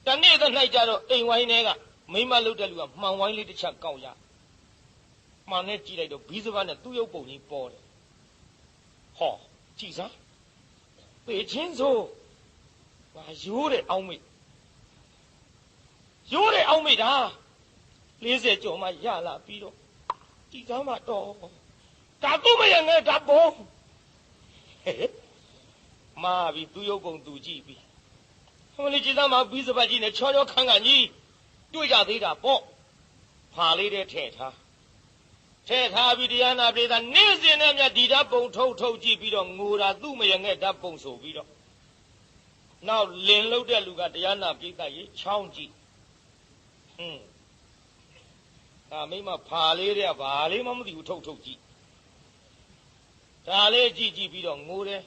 တနေ့တ၌ကြတော့အိမ်ဝိုင်းတွေကမိမလုတ်တဲ့လူကမှန်ဝိုင်းလေးတစ်ချက်ကောက်ရမှန်နဲ့ကြည့်လိုက်တော့ဘီးစပတ်နဲ့သူ့ရုပ်ပုံကြီးပေါ်တယ်ဟောကြည့်စမ်းပေချင်းဆိုဘာရိုးတဲ့အောင်းမိတ်ရိုးတဲ့အောင်းမိတ်ဒါ40ကျော်မှရလာပြီးတော့ကြည့်စမ်းမတော့ဒါသူ့မရငယ်ဒါပုံမာပြီသူ့ရုပ်ပုံသူကြည့်ပြီဟိုလေကြည်သားမှာဘီးစပတ်ကြီးနဲ့ချောချောခန်းခန်းကြီးတွေ့ကြသေးတာပေါ့ဖာလေးတဲ့ထည့်ထားပြီးတရားနာပြေးတာနေ့စဉ်နဲ့မြတ်ဒီဓာတ်ပုံထုတ်ကြည့်ပြီးတော့ငိုတာသူ့မရငဲ့ဓာတ်ပုံဆိုပြီးတော့နောက်လင်လုတ်တဲ့လူကတရားနာပြေးတာကြီးချောင်းကြည့်မိမဖာလေးတဲ့ဘာလေးမှမသိဘူးထုတ်ကြည့်ဒါလေးကြည့်ပြီးတော့ငိုတယ်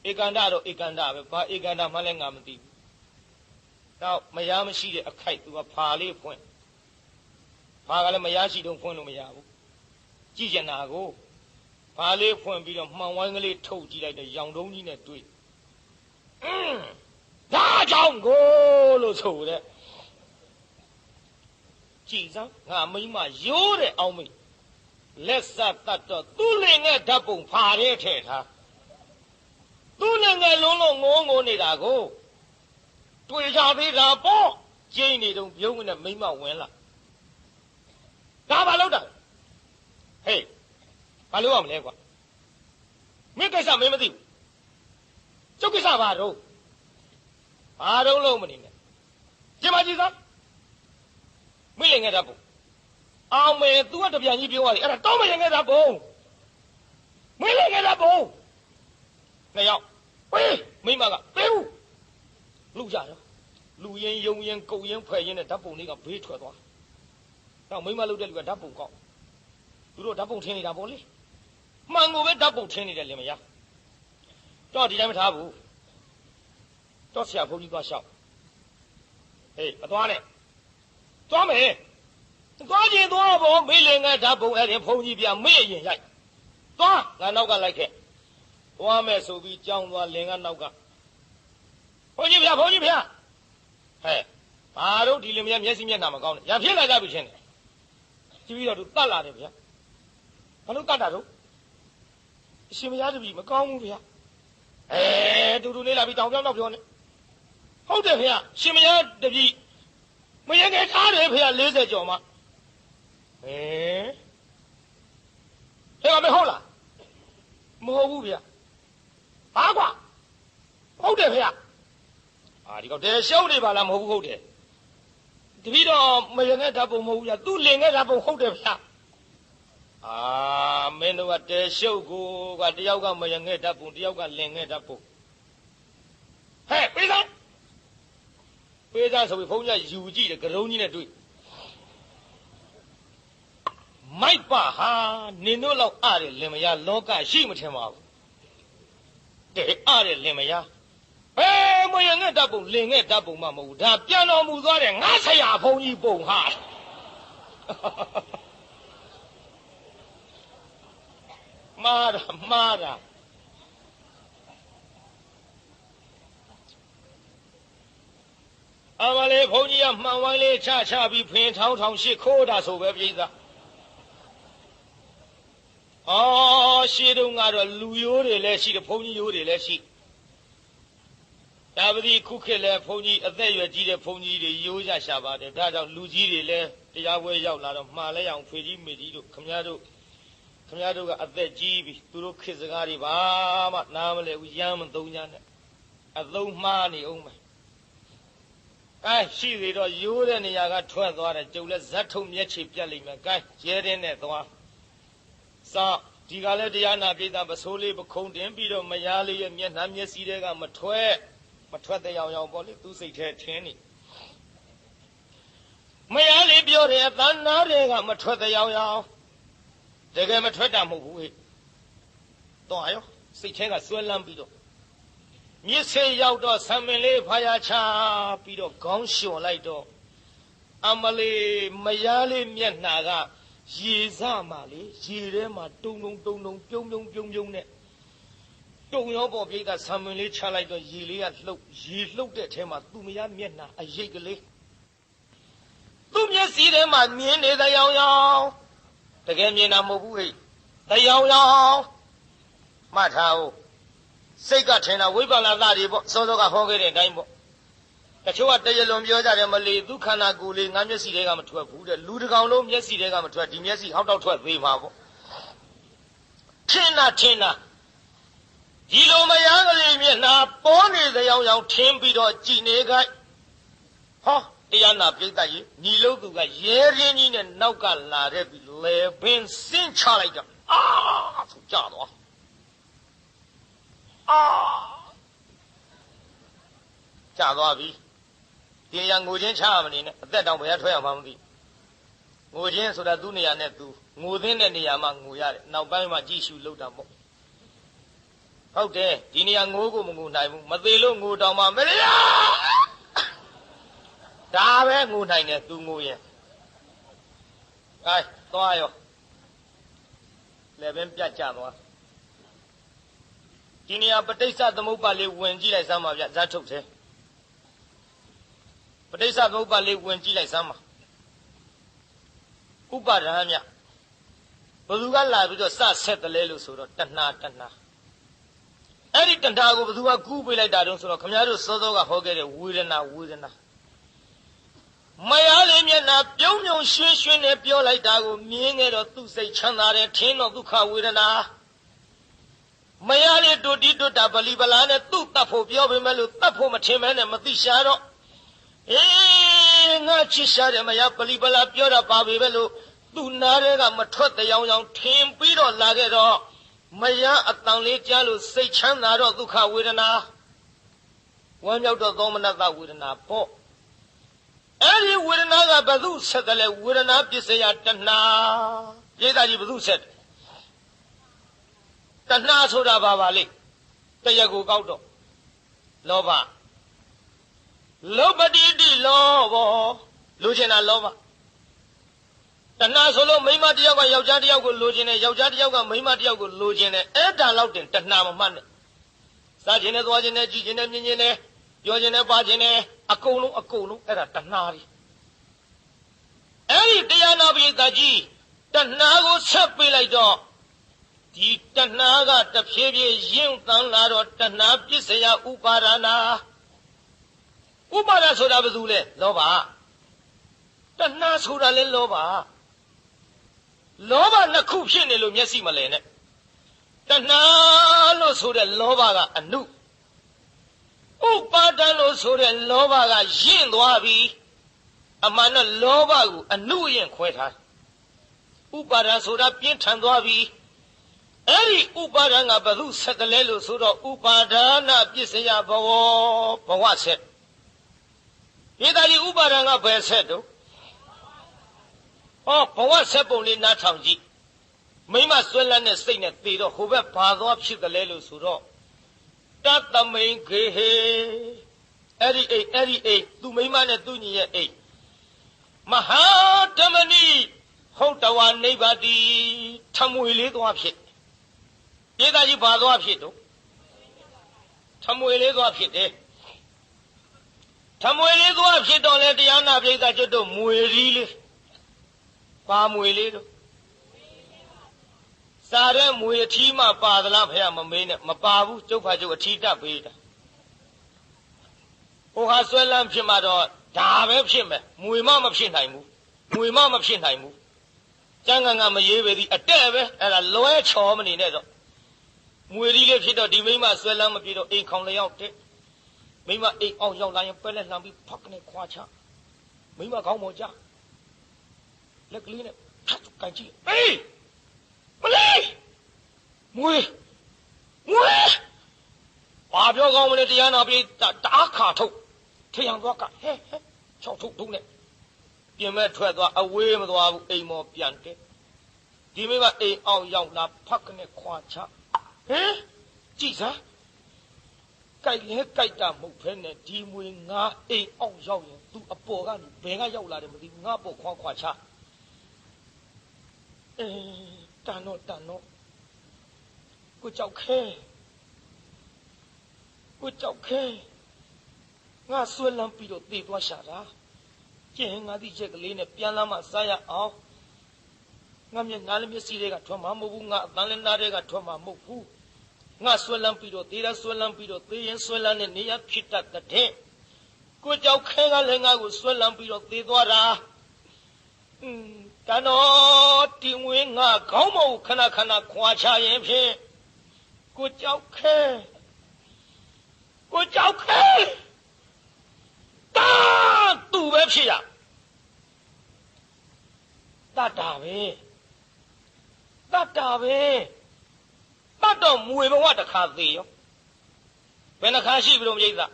ဧကန္တတော့ဧကန္တပဲဘာဧကန္တမှလည်းငါမသိဘူးတော့မယားမရှိတဲ့အခိုက်သူကဖာလေးဖွင့်ဖာကလည်းမယားရှိတော့ဖွင့်လို့မရဘူးကြည့်ကျင်တာကိုဖာလေးဖွင့်ပြီးတော့မှန်ဝိုင်းကလေးထုတ်ကြည့်လိုက်တော့ရောင်တုံးကြီးနဲ့တွေ့ဒါကြောင့်ကိုလို့ဆိုတဲ့ကြည်စမ်းငါမိမရိုးတဲ့အောင်မိလက်ဆက်တတ်တော့သူ့လင်ငယ်ဓာတ်ပုံဖာတဲ့ထည့်ထားသူ့လင်ငယ်လုံးလုံးငိုနေတာကိုတွေ့ကြသေးတာပေါ့ကျင်းနေတော့ပြုံးနဲ့မိမဝင်လာဒါဘာလို့တာဟေးဘာလို့ရမလဲကွာမင်းကိစ္စမင်းမသိဘူးကျုပ်ကိစ္စဘာတော့လုံးမနေနဲ့ကြင်မကြည့်စမ်းမိလင်ငယ်ဓာတ်ပုံအောင်မယ်သူကတပြန်ကြီးပြောရတယ်အဲ့ဒါတောင်းမရင်ငယ်ဓာတ်ပုံမိလင်ငယ်ဓာတ်ပုံနှစ်ယောက်ဝေးမိမကပေးဘူးလူကြရောလူရင်ယုံရင်ကုတ်ရင်ဖွဲ့ရင်နဲ့ဓာတ်ပုံလေးကဘေးထွက်သွားတော့မိမလုတ်တဲ့လူကဓာတ်ပုံကောက်သူတို့ဓာတ်ပုံထင်းနေတာပေါ့လေမှန်ကိုပဲဓာတ်ပုံထင်းနေတယ်လင်မယားတော့ဒီတိုင်းမထားဘူးတော့ဆရာဘုန်းကြီးသွားလျှောက်ဟေးမသွားနဲ့သွားမယ်သွားခြင်းသွားပေါ့မိလင်ကဓာတ်ပုံအဲ့ဒီဘုန်းကြီးပြမေ့ရင်ရိုက်သွားငါနောက်ကလိုက်ခဲ့သွားမယ်ဆိုပြီးကြောင်းသွားလင်ကနောက်ကဘုန်းကြီးဗျာဟဲ့ဘာတို့ဒီလင်မယားမျက်စိမျက်နှာမကောင်းနဲ့ရဖြစ်လာကြပြီချင်းတယ်ကြည့်ပြီးတော့သူတတ်လာတယ်ဗျာဘာလို့တတ်တာတော့အရှင်မယားတပည့်မကောင်းဘူးဗျာတူလေးလာပြီးတောင်ပြောင်းတော့ပြောနေဟုတ်တယ်ဗျာရှင်မယားတပည့်မရငယ်ထားတယ်ဗျာ40ကျော်မှဟဲ့မဟုတ်လားမဟုတ်ဘူးဗျာဘာကွာဟုတ်တယ်ဗျာဒီကောတဲရှုံးနေပါလားမဟုတ်ဘူးဟုတ်တယ်တ တပည့်တော်မယငဲ့ဓာတ်ပုံမဟုတ်ဘူးဗျသူလင်ငဲ့ဓာတ်ပုံဟုတ်တယ်ဗျမင်းတို့ကတဲရှုပ်ကိုကတယောက်ကမယငဲ့ဓာတ်ပုံတယောက်ကလင်ငဲ့ဓာတ်ပုံဟဲ့ပေးသားဆိုပြီးဘုန်းကြီးယူကြည့်တယ်ကရုံးကြီးနဲ့တွေ့မိုက်ပါဟာနင်တို့လောက်အားတယ်လင်မယားလောကရှိမထင်ပါဘူးတဲ့အားတယ်လင်မယားမယငဲ့ဓာတ်ပုံလင်ငဲ့ဓာတ်ပုံမှမဟုတ်ဘူးဒါပြန်တော်မူသွားတယ်ငါဆရာဘုန်းကြီးပုံဟာမှားတာအမလေးဘုန်းကြီးကမှန်ဝိုင်းလေးချပြီးဖင်ထောင်းရှစ်ခိုးတာဆိုပဲပြိဿရှေးတုန်းကတော့လူရိုးတွေလည်းရှိတယ်ဘုန်းကြီးရိုးတွေလည်းရှိဒါပတိခုခေတ်လည်းဘုန်းကြီးအသက်ရွယ်ကြီးတဲ့ဘုန်းကြီးတွေရိုးကြရှာပါတယ်ဒါကြောင့်လူကြီးတွေလည်းတရားပွဲရောက်လာတော့မှားလဲအောင်ဖေကြီးမေကြီးတို့ခမရတို့ကအသက်ကြီးပြီသူတို့ခေတ်စကားတွေဘာမှနားမလဲဘူးရမ်းမသုံးကြနဲ့အသုံးမှားနေအောင်မယ်ရှိသေးတော့ရိုးတဲ့နေရာကထွက်သွားတယ်ကျုပ်လည်းဇက်ထုံမျက်ခြေပြတ်လိမ့်မယ်ရဲတဲ့နဲ့သွားစောင့်ဒီကလည်းတရားနာပိဋကပစိုးလေးပခုံးတင်ပြီးတော့မယားလေးရဲ့မျက်နှာမျက်စိတွေကမထွက်တဲ့ရောင်ပေါ့လေသူစိတ်ထဲထင်းနေမယားလေးပြောတယ်အသံနာတွေကမထွက်တဲ့ရောင်တကယ်မထွက်တာမဟုတ်ဘူးဟဲ့တော့ရောစိတ်ထဲကဆွဲလန်းပြီးတော့မြစ်စေရောက်တော့ဆံမင်လေးဖာယာချပြီးတော့ခေါင်းလျှော်လိုက်တော့အမလေးမယားလေးမျက်နှာကရေစမှလေရေထဲမှာတုံပြုံနဲ့တုံရောပေါ်ပြိကဆံမင်လေးချလိုက်တော့ရေလေးကလှုပ်တဲ့အထဲမှာသူ့မယားမျက်နှာအရိပ်ကလေးသူ့မျက်စိထဲမှာမြင်နေတဲ့ရောင်တကယ်မြင်တာမဟုတ်ဘူးဟဲ့တရောင်မှတ်ထားဦးစိတ်ကထင်တာဝိပဿနာသားတွေပေါ့စောစောကဟောခဲ့တဲ့အတိုင်းပေါ့တချို့ကတရလွန်ပြောကြတယ်မလီသူခန္ဓာကိုယ်လေးငါမျက်စိတွေကမထွက်ဘူးတဲ့လူတစ်ကောင်လုံးမျက်စိတွေကမထွက်ဒီမျက်စိဟောက်တော့ထွက်သေးမှာပေါ့ထင်တာဒီလိုမယားကလေးမျက်နှာပေါ်နေတဲ့ရောင်ထင်းပြီးတော့ကြည်နေခိုင်းတရားနာပြိတ္တကြီးညီလို့သူကရဲရင်းကြီးနဲ့နောက်ကလာတဲ့ပြီးလေပင်စင်းချလိုက်တာဆိုကြတော့ကြာသွားပြီဒီရငိုချင်းချရမနေနဲ့အသက်တောင်ဘယ်ထွက်ရမှမသိငိုချင်းဆိုတာသူ့နေရာနဲ့သူငိုသင်းတဲ့နေရာမှာငိုရတယ်နောက်ပိုင်းမှာကြည့်ရှုလုပ်တာပေါ့ဟုတ်တယ်ဒီနေရာငိုကိုမငိုနိုင်ဘူးမသေးလို့ငိုတောင်မှမရဒါပဲငိုနိုင်တယ်သူငိုရင်သွားရောလည်းပင်ပြတ်ကြသွားဒီနေရာပဋိစ္စသမုပ္ပါလေးဝင်ကြည့်လိုက်စမ်းပါဗျဇာတ်ထုတ်တယ်ပဋိစ္စသမုပ္ပါလေးဝင်ကြည့်လိုက်စမ်းပါဥပါဒံမြဘယ်သူကလာပြီးတော့စဆက်တယ်လဲလို့ဆိုတော့တဏှာအဲ့ဒီတဏှာကိုဘယ်သူကကူးပေးလိုက်တာတုံးဆိုတော့ခမည်းတော်စောစောကဟောခဲ့တဲ့ဝေဒနာမယားလေးမျက်နှာပြုံးရွှင်နဲ့ပြောလိုက်တာကိုမြင်ခဲ့တော့သူ့စိတ်ချမ်းသာတယ်ထင်းတော့ဒုက္ခဝေဒနာမယားလေးတို့တာဗလီဗလာနဲ့သူ့တတ်ဖို့ပြောပေမဲ့လို့တတ်ဖို့မထင်မဲနဲ့မသိရှာတော့ငါချစ်ရှာတယ်မယားဗလီဗလာပြောတာပါပေမဲ့လို့သူ့နားထဲကမထွက်တဲ့ရောင်ထင်ပြီးတော့လာခဲ့တော့မယားအတန်လေးကြားလို့စိတ်ချမ်းသာတော့ဒုက္ခဝေဒနာဝမ်းမြောက်တော့သောမနတဝေဒနာပေါ့အဲ့ဒီဝေဒနာကဘယ်သူဆက်တယ်လဲဝေဒနာပစ္စယတဏှာပြိဿကြီးဘယ်သူဆက်တယ်တဏှာဆိုတာပါလေတရကိုကောက်တော့လောဘတိလောဘလိုချင်တာလောဘတဏှာဆိုလို့မိန်းမတယောက်ကယောက်ျားတယောက်ကိုလိုချင်တယ်ယောက်ျားတယောက်ကမိန်းမတယောက်ကိုလိုချင်တယ်အဲ့ဒါလောက်တင်တဏှာမမှတ်နဲ့စားချင်တယ်သွားချင်တယ်ကြည့်ချင်တယ်မြင်ချင်တယ်ပြောချင်တယ်ပါချင်တယ်အကုန်လုံးအဲ့ဒါတဏှာကြီးအဲ့ဒီတရားနာပိဋကကြီးတဏှာကိုဆက်ပေးလိုက်တော့ဒီတဏှာကတဖြည်းဖြည်းရင့်တန်းလာတော့တဏှာပစ္စယဥပါဒနာဆိုတာဘယ်သူလဲလောဘတဏှာဆိုတာလဲလောဘနှစ်ခုဖြစ်နေလို့မျက်စိမလဲနဲ့တဏှာလို့ဆိုတဲ့လောဘကအနုဥပါဒလို့ဆိုတဲ့လောဘကရင့်သွားပြီ အမှန်တော့လောဘကိုအနုအယင်ခွဲထားဥပါဒံဆိုတာပြင်းထန်သွားပြီအဲ့ဒီဥပါဒံကဘယ်သူဆက်တယ်လဲလို့ဆိုတော့ဥပါဒါနပစ္စယဘဝဆက်ဒီတည်းဥပါဒံကဘယ်ဆက်တော့ဘဝဆက်ပုံလေးနားထောင်ကြည့်မိမဆွဲလန်းတဲ့စိတ်နဲ့သေတော့ဟိုဘက်ဘာသွားဖြစ်တယ်လဲလို့ဆိုတော့တသမိန်ခေဟေအဲ့ဒီအိတ်သူမိမနဲ့သူညီရဲ့အိတ်မဟာဓမ္မနိဟုတ်တဝါနိဗ္ဗာတိထမွေလေးသွားဖြစ်ဧကကြီးဘာသွားဖြစ်တော့ထမွေလေးသွားဖြစ်တယ်ထမွေလေးသွားဖြစ်တော့လေတရားနာပိဋကကျွတ်တို့မွေရီးလေးပါမွေလေးတို့စားတဲ့မွေအထီးမှပါသလားဖះမမေးနဲ့မပါဘူးကျုပ်ဖာကျုပ်အထီးတက်ပေးတာဟိုဟာဆွဲလန်းဖြစ်မှတော့ဒါပဲဖြစ်မယ်မွေမဖြစ်နိုင်ဘူးမွေမဖြစ်နိုင်ဘူးကျန်ကန်ကမရေးပေသည်အတက်ပဲအဲ့ဒါလွဲချော်မနေနဲ့တော့မွေရီးလေးဖြစ်တော့ဒီမိမဆွဲလန်းမပြေတော့အိမ်ခေါင်လျောက်တဲ့မိမအိမ်အောင်ရောက်လာရင်ပက်လက်လှမ်းပြီးဖောက်ကနေခွာချမိမခေါင်းပေါ်ကြလက်ကလေးနဲ့ထပ်ကန်ကြည့်အေးမလေးမွေဘာပြောကောင်းမလဲတရားနာပြီးတအားခါထုတ်ထရံသွားကဟဲ၆ထုတ်ထုံးနဲ့ပြင်မဲ့ထွက်သွားအဝေးမသွားဘူးအိမ်မော်ပြန်တဲ့ဒီမိမအိမ်အောင်ရောက်လာဖက်ကနေခွာချဟဲကြည့်စမ်းကြိုက်လဲကြိုက်တာမဟုတ်ဖဲနဲ့ဒီမွေငါအိမ်အောင်ရောက်ရင်သူအပေါ်ကနေဘယ်ကရောက်လာတယ်မသိဘူးငါပေါ်ခွာချတန်တော့ကိုကြောက်ခဲငါဆွဲလန်းပြီးတော့သေသွားရှာတာကျင်းငါဒီချက်ကလေးနဲ့ပြန်လာမှစားရအောင်ငါမျက်နှာလည်းမျက်စိတွေကထွက်မှာမဟုတ်ဘူးငါအသံလည်းနားတွေကထွက်မှာမဟုတ်ဘူးငါဆွဲလန်းပြီးတော့သေတာဆွဲလန်းပြီးတော့သေရင်ဆွဲလန်းတဲ့နေရာဖြစ်တတ်တဲ့ကိုကြောက်ခဲကလည်းငါကိုဆွဲလန်းပြီးတော့သေသွားတာတန်တော်တင်ဝင်းငါခေါင်းမဟုတ်ခဏခွာချရင်ဖြင့်ကိုကြောက်ခဲတာသူပဲဖြစ်ရတတ်တာပဲတတ်တော့မွေဘဝတစ်ခါသေးရောဘယ်နှခါရှိပြီလို့မြိတ်သား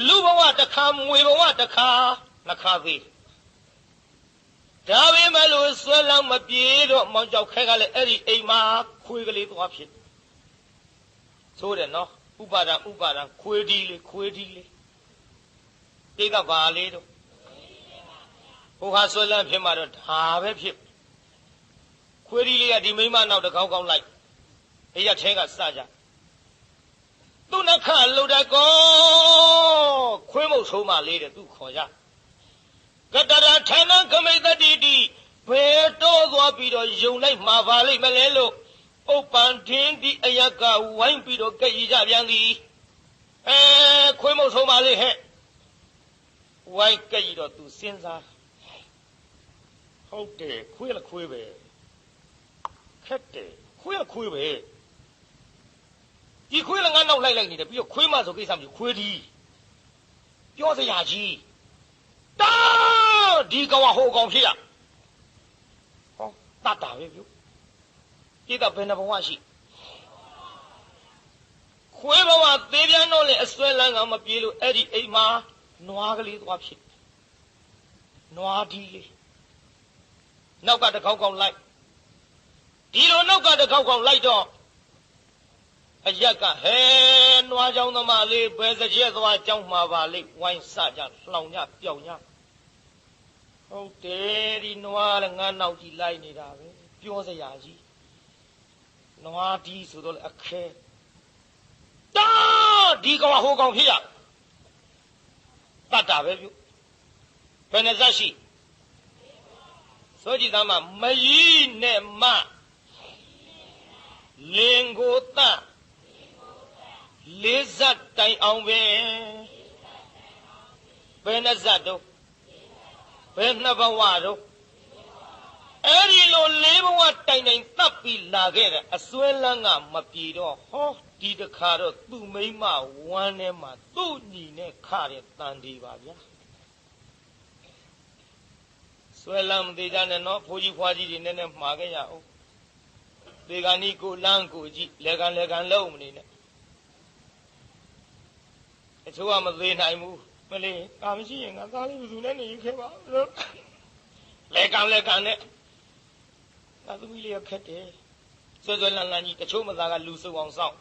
လူဘဝတစ်ခါမွေဘဝတစ်ခါနှစ်ခါသေးဒါပေမဲ့လို့ဆွဲလန်းမပြေတော့မောင်ကြောက်ခဲကလည်းအဲ့ဒီအိမ်မှာခွေးကလေးသွားဖြစ်ဆိုတယ်နော်ဥပါဒံခွေးဒီလေးတိတ်ကဘာလေးတော့ဟိုဟာဆွဲလန်းဖြစ်မှတော့ဒါပဲဖြစ်ခွေးဒီလေးကဒီမိမနောက်တကောင်းလိုက်အရက်ထဲကစကြသူ့နှခလှုပ်တကောခွေးမုတ်ဆိုးမှလေးတဲ့သူခေါ်ကြကတရဌာနကမိတတိတိဘယ်တော့သွားပြီးတော့ယုံလိုက်မှာပါလိမ့်မလဲလို့ဥပ္ပန်ထင်းဒီအယကဝိုင်းပြီးတော့ကြည်ကြပြန်သည်ခွေးမုတ်ဆုံးပါလေဟဲ့ဝိုင်းကြည်တော့သူစဉ်းစားဟုတ်တယ်ခွေးလည်းခွေးပဲခက်တယ်ခွေးပဲဒီခွေးလည်းငါနောက်လိုက်နေတယ်ပြီးတော့ခွေးမဆိုကိစ္စမျိုးခွေးဒီပြောစရာကြီးတာဒီကောင်ဟိုကောင်ဖြစ်ရဟောတတ်တာပဲပြုတိကဘယ်နှဘဝရှိခွေးဘဝသေးပြန်တော့လေအစွဲလန်းကမပြေလို့အဲ့ဒီအိမ်မှာနွားကလေးသွားဖြစ်နွားဒီလေးနောက်ကတခေါက်လိုက်ဒီလိုနောက်ကတခေါက်လိုက်တော့အရက်ကဟဲနွားကြောင်သမားလေးဘယ်စကြက်သွားကြောင်းမှာပါလိမ့်ဝိုင်းစကြလှောင်ကြပျောက်ကြဟုတ်တယ်ဒီနွားလည်းငါနောက်ကြည့်လိုက်နေတာပဲပြောစရာကြီးနွားဒီဆိုတော့အခဲတာဒီကောင်ဟိုကောင်ဖြစ်ရတတ်တာပဲပြုဘယ်နှစရှိဆိုကြည့်သားမမကြီးနဲ့မလင်ကိုတလေးဇတ်တိုင်အောင်ပဲဘယ်နှဇတ်တော့ဘယ်နှဘဝတော့အဲ့ဒီလိုလေးဘဝတိုင်တပ်ပြီးလာခဲ့တဲ့အစွဲလန်းကမပြေတော့ဟောဒီတခါတော့သူ့မိမဝမ်းထဲမှာသူ့ညီနဲ့ခတဲ့တန်ဒီပါဗျာ ဆွဲလမ်းမသေးကြနဲ့နော်ဖိုးကြီးဖွားကြီးတွေနဲ့မှာခဲ့ရအောင်ဒီကနေ့ကိုလမ်းကိုကြည့်လက်ကန်လုံးမနေနဲ့အချို့ကမသေးနိုင်ဘူးမလေးကာမရှိရင်ငါသားလေးဘယ်သူနဲ့နေခဲ့ပါလို့လက်ကန်နဲ့ငါသမီးလေးခက်တယ်ဆွဲလန်းကြီးတချို့မသားကလူစုံအောင်စောင့်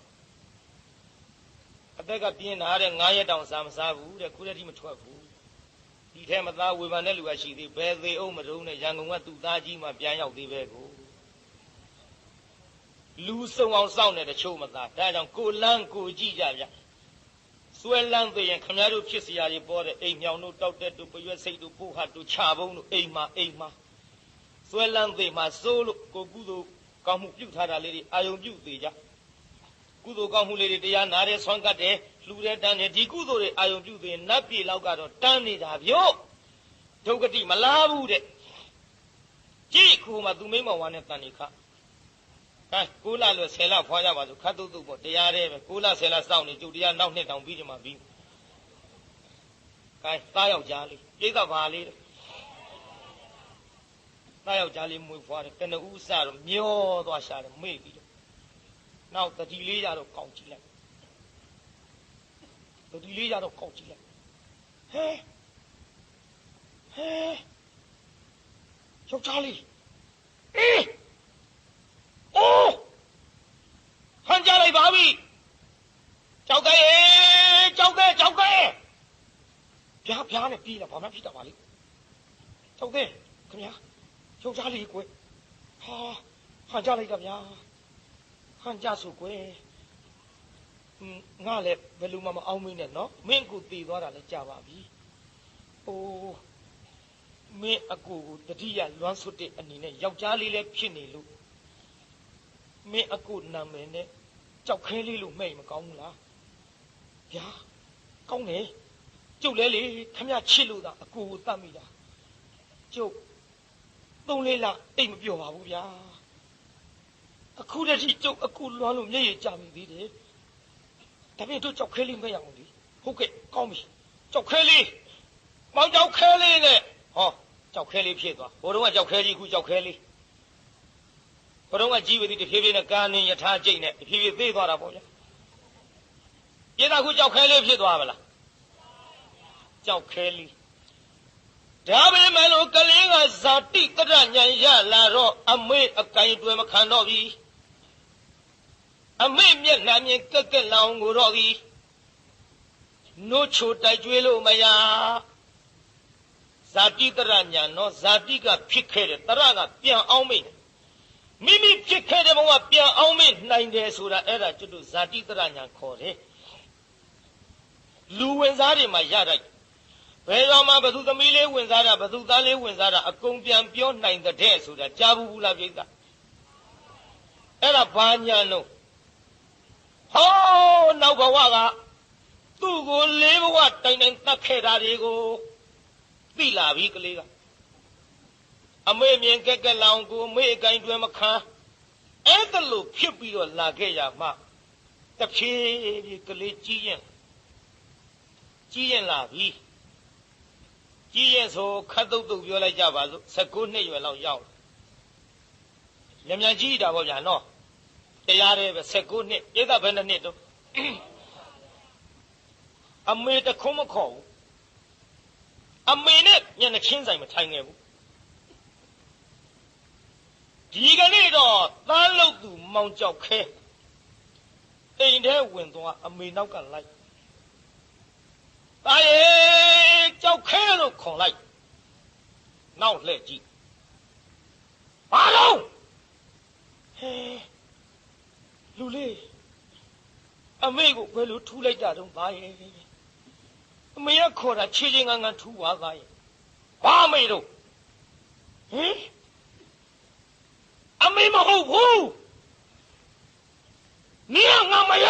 အသက်ကပြင်းလာတဲ့9ရက်တောင်စားမစားဘူးတဲ့ခုတည်းတိမထွက်ဘူးဒီထဲမသားဝေဖန်တဲ့လူကရှိသေးဘယ်သေးအောင်မတုံးနဲ့ရန်ကုန်ကသူ့သားကြီးမှပြန်ရောက်သေးပဲကိုလူစုံအောင်စောင့်နေတချို့မသားဒါကြောင့်ကိုလန်းကိုကြည့်ကြဗျဆွဲလန်းသေးရင်ခမရတို့ဖြစ်စရာတွေပေါ်တဲ့အိမ်မြောင်တို့တောက်တဲ့တို့ပရွက်စိတ်တို့ပို့ဟတ်တို့ခြာပုံးတို့အိမ်မှာဆွဲလန်းသေးမှာစိုးလို့ကိုကုသိုလ်ကောင်းမှုပြုထားတာလေးတွေအာယုံပြုသေးကြကုသိုလ်ကောင်းမှုလေးတွေတရားနာတဲ့ဆွမ်းကတ်တယ်လှူတဲ့တန်းတယ်ဒီကုသိုလ်တွေအာယုံပြုသေးရင်နတ်ပြည်လောက်ကတော့တန်းနေတာဗျို့ဒုက္ခတိမလားဘူးတဲ့ကြည့်ခုမှသူမိမဝါနဲ့တန်နေခဟဲ့9လလွယ်10လဖွာကြပါစို့ခတ်တုတ်ပေါ့တရားတဲ့ပဲ9လ10လစောင့်နေကျုပ်တရားနောက်နှစ်တောင်ပြီးဒီမှာပြီးကဲသားယောက်ျားလေးပြိဿဘာလေးသားယောက်ျားလေးမွေးဖွားတယ်ကနဦးစတော့မျောသွားရှာတယ်မေ့ပြီးတော့နောက်တတိလေးရတော့ကောက်ကြည့်လိုက်တတိလေးရတော့ကောက်ကြည့်လိုက်ဟဲယောက်ျားလေးအိုးဟန်ကြလိုက်ပါပြီကြောက်ကဲပြားနဲ့ပြေးလာဘာမှဖြစ်တာပါလေကြောက်ကဲခင်ဗျာယောက်ျားလေးကွယ်ဟာဟန်ကြလိုက်တာဗျာဟန်ကြဆိုကွယ်ငါလည်းဘယ်လိုမှမအောင်မင်းနဲ့နော်မင်းကိုတည်သွားတာလည်းကြာပါပြီအိုးမင်းအကူကိုတတိယလွမ်းဆွတ်တဲ့အနေနဲ့ယောက်ျားလေးလည်းဖြစ်နေလို့မင်းအကူနာမည်နဲ့ကြောက်ခဲလေးလို့မှဲ့မကောင်းဘူးလားဗျာကောင်းတယ်ကျုပ်လဲလေခမရချစ်လို့သာအကူကိုတတ်မိတာကျုပ်3-4လအိတ်မပြောပါဘူးဗျာအခုတည်းကျုပ်အကူလွမ်းလို့မျက်ရည်ကျမိသေးတယ်ဒါပေမဲ့တို့ကြောက်ခဲလေးမဲ့ရအောင်လေဟုတ်ကဲ့ကောင်းပြီကြောက်ခဲလေးမောင်ကြောက်ခဲလေးနဲ့ဟောကြောက်ခဲလေးဖြစ်သွားဘိုးတော်ကကြောက်ခဲကြီးခုကြောက်ခဲလေးဘိုးတော်ကကြီးဝေသည်တဖြည်းဖြည်းနဲ့ကာနင်းယထာကျိတ်နဲ့တဖြည်းဖြည်းသေးသွားတာပေါ့ဗျာပြေတာခုကြောက်ခဲလေးဖြစ်သွားပါလားကြောက်ခဲလေးဒါပေမဲ့လို့ကလေးကဇာတိတရညံရလာတော့အမေအကိုင်တွေမခံတော့ပြီအမေမျက်နှာမြင်ကက်ကက်လောင်ကိုတော့ပြီနိုးချိုတိုက်ကျွေးလို့မရဇာတိတရညံတော့ဇာတိကဖြစ်ခဲ့တယ်တရကပြန်အောင်မေ့မိမိဖြစ်ခဲ့တဲ့ဘဝပြန်အောင်မေ့နိုင်တယ်ဆိုတာအဲ့ဒါကျွတ်တို့ဇာတိတရညံခေါ်တယ်လူဝင်စားတွေမှာရတိုက်ဘယ်တော့မှဘသူသမီးလေးဝင်စားတာဘသူသားလေးဝင်စားတာအကုန်ပြန်ပြောနိုင်တဲ့ဆိုတာကြားဘူးလားပြိဿအဲ့ဒါဘာညာလို့ဟောနောက်ဘဝကသူ့ကို4ဘဝတိုင်တိုင်တတ်ခဲ့တာတွေကိုသိလာပြီကလေးကအမေမြင်ကက်ကက်လောင်ကိုအမေအကိုင်တွင်မခံအဲ့ဒါလို့ဖြစ်ပြီးတော့လာခဲ့ရမှတဖြည်းဖြည်းကလေးကြီးရင်လာပြီကြီးရင်ဆိုခတ်တုတ်ပြောလိုက်ကြပါစို့19နှစ်ရွယ်လောက်ရောက်မြန်ကြီးတာပေါ့ဗျာနော်တရားတယ်ပဲ19နှစ်ပြည့်တာဘယ်နှစ်တော့အမေတခုံးမခေါ်ဘူးအမေနဲ့ညနေချင်းဆိုင်မထိုင်ခဲ့ဘူးဒီကနေ့တော့သားလုတ်သူမောင်ကြောက်ခဲအိမ်ထဲဝင်သွားအမေနောက်ကလိုက်သားရဲ့ကြောက်ခဲလို့ခေါ်လိုက်နောက်လှည့်ကြည့်ဘာလို့ဟဲလူလေးအမေကိုဘယ်လိုထူးလိုက်တာတုံးသားရဲ့အမေကခေါ်တာခြေချင်းငန်းထူးပါသားရဲ့ဘာအမေတို့ဟင်အမေမဟုတ်ဘူးမင်းငါမရ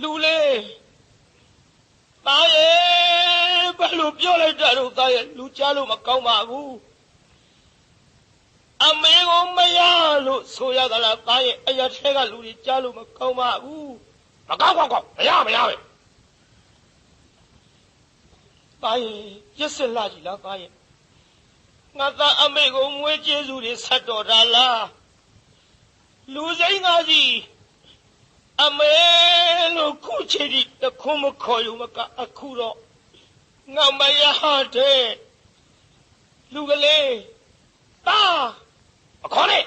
လူလေးသားရဲ့ဘယ်လိုပြောလိုက်တာတော့သားရဲ့လူကြားလို့မကောင်းပါဘူးအမေကိုမရလို့ဆိုရသလားသားရဲ့အရာထဲကလူတွေကြားလို့မကောင်းပါဘူး ကောမရပဲတာရဲ့ရက်စက်လာကြီးလားတာရဲ့ငါသားအမေကိုမွေးကျေးဇူးတွေဆက်တော်တာလားလူစိမ်းသားကြီးအမေလို့ခုချီတီတခုမခေါ်ယူမကအခုတော့ငါမရတဲ့လူကလေးတာအခေါ်နဲ့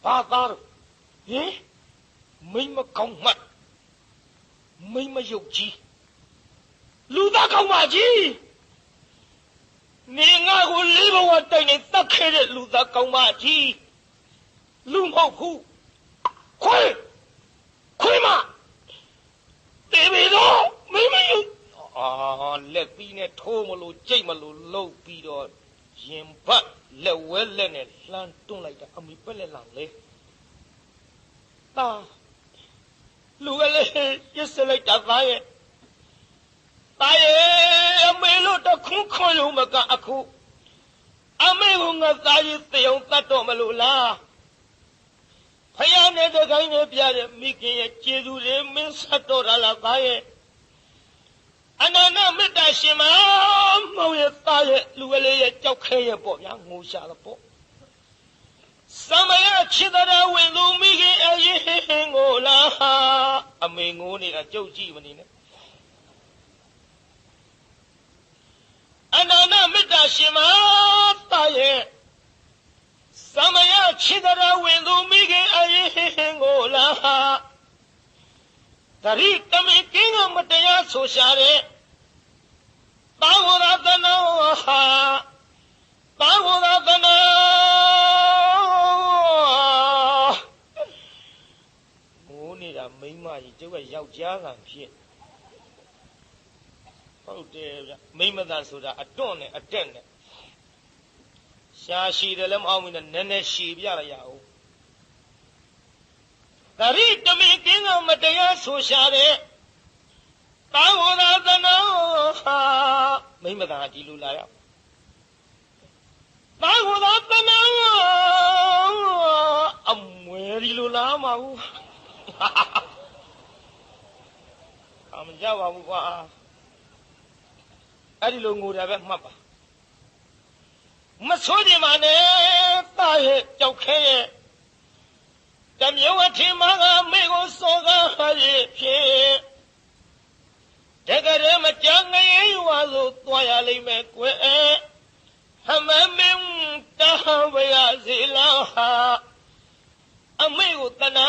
ဘာသားတော့ဟင်မိမကောင်းမှတ်မိမယုတ်ကြီးလူသားကောင်းပါကြီးနေငါကိုလေးဘဝတိုင်နေတတ်ခဲ့တဲ့လူသားကောင်းပါကြီးလူမဟုတ်ဘူးခွေးမတေဘီတော့မိမယုတ်လက်ပြီးနဲ့ထိုးမလို့ကြိတ်မလို့လှုပ်ပြီးတော့ရင်ဘတ်လက်ဝဲလက်နဲ့လှမ်းတွန်းလိုက်တာအမိပက်လက်လောင်လေတာလူကလေးရစ်စလိုက်တာသားရဲ့အမေလို့တခုခွန်လုံးမကအခုအမေကငါသားရဲ့တေုံတတ်တော့မလို့လားဖယားနဲ့တခိုင်းနဲ့ပြတဲ့မိခင်ရဲ့ကျေးဇူးတွေမင်းဆက်တော်တာလားသားရဲ့အနန္တမေတ္တာရှင်မမောင်ရဲ့သားရဲ့လူကလေးရဲ့ကြောက်ခဲရဲ့ပေါ့ဗျာငိုရှာတော့ပေါ့သမယချစ်တော်ဝင်သူမိခင်အရင်ကိုလားအမေငိုနေတာကြုတ်ကြည့်မနေနဲ့အနန္တမေတ္တာရှင်မသားရဲ့သမယချစ်တော်ဝင်သူမိခင်အရင်ကိုလားတရိတမင်ကင်းကမတရားဆိုရှာတဲ့သာဝရတနောဟာသာဝရတနောမိုးနေတာမိမကြီးကျုပ်ကယောက်ျားကံဖြစ်ဟုတ်တယ်ဗျမိမသားဆိုတာအတွန့်နဲ့အတက်နဲ့ရှားရှိတယ်လည်းမအောင်ဘူးနဲ့နည်းနည်းရှည်ပြရရအောင်တရိတမင်ကင်းကမတရားဆိုရှာတဲ့သာဝရတနောဟာမိမသားဒီလိုလာရသာဝရတနောအမွေဒီလိုလာမဟုတ်အမကြပါဘူးကွာအဲ့ဒီလိုငိုတယ်ပဲမှတ်ပါမဆိုးကြပါနဲ့တာရဲ့ကြောက်ခဲရဲ့တမျိုးအထင်မှာကမေကိုစောကားရဲ့ဖြစ်တကယ်မကြငရဲ့ရွာဆိုသွားရလိမ့်မယ်ကွယ်ဟမမင်းတာဝရစီလာအမေကိုတနာ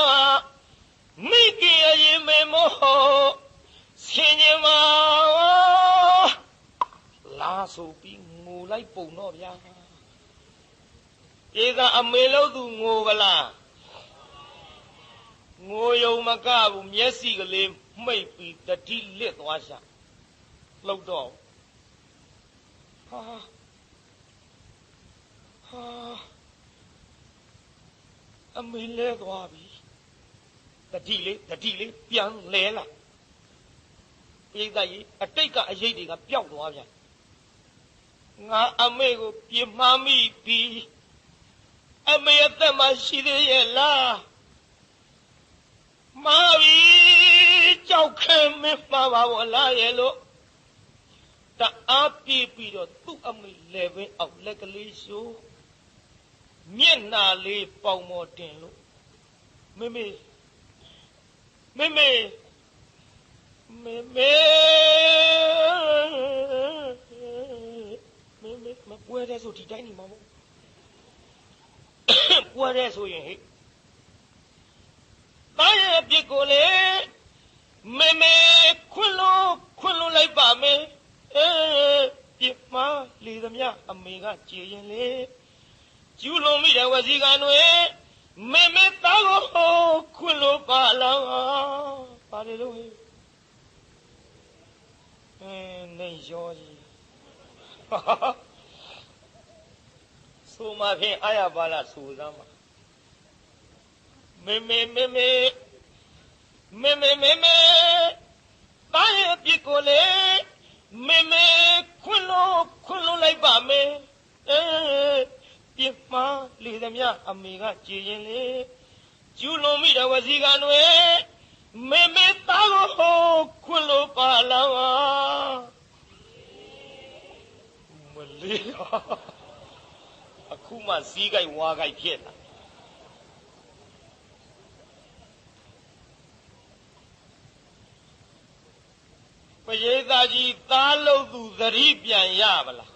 မိကြီးအရင်မေမောဆင်းရဲမှာလာဆိုပြီးငိုလိုက်ပုံတော့ဗျာဧကအမေလို့သူငိုကလားငိုယုံမကဘူးမျက်စိကလေးမိတ်ပြီးတတိလစ်သွားရှာလှုပ်တော့ဟာအမေလဲသွားပြီတတိလေးပြန်လဲလာဧကကြီးအတိတ်ကအရေးတွေကပျောက်သွားပြန်ငါအမေကိုပြမမိပြီးအမေအသက်မှရှိသေးရဲ့လားမာပြီကြောက်ခဲမင်းမှာပါဘောလားရဲ့လို့တအားပြေးပြီးတော့သူ့အမေလဲပင်အောက်လက်ကလေးရှိုးမျက်နှာလေးပေါင်မော်တင်လို့မေမပွဲတဲ့ဆိုဒီတိုင်းနေမှာမဟုတ်ပွဲတဲ့ဆိုရင်ဟဲ့တားရဲ့ပြစ်ကိုလေမေခွန်းလို့လိုက်ပါမယ်ပြစ်မှားလေသမျှအမေကကြည်ရင်လေကျူးလွန်မိတဲ့ဝစီကံတွေမေသားကိုခွန်းလို့ပါလားပါတယ်လို့နေရောကြီးဆိုမှဖြင့်အာရပါလားဆိုစမ်းပါမေတားရဲ့ပြစ်ကိုလေမေခွန်းလို့လိုက်ပါမယ်ပြစ်မှားလေသမျှအမေကကြည်ရင်လေကျူးလွန်မိတဲ့ဝစီကံတွေ မေမေသားကိုခွန်းလို့ပါလားမလေးအခုမှစီးကြိုက်ဝါကြိုက်ဖြစ်လာပရိသတ်ကြီးသားလို့သူသတိပြန်ရမလား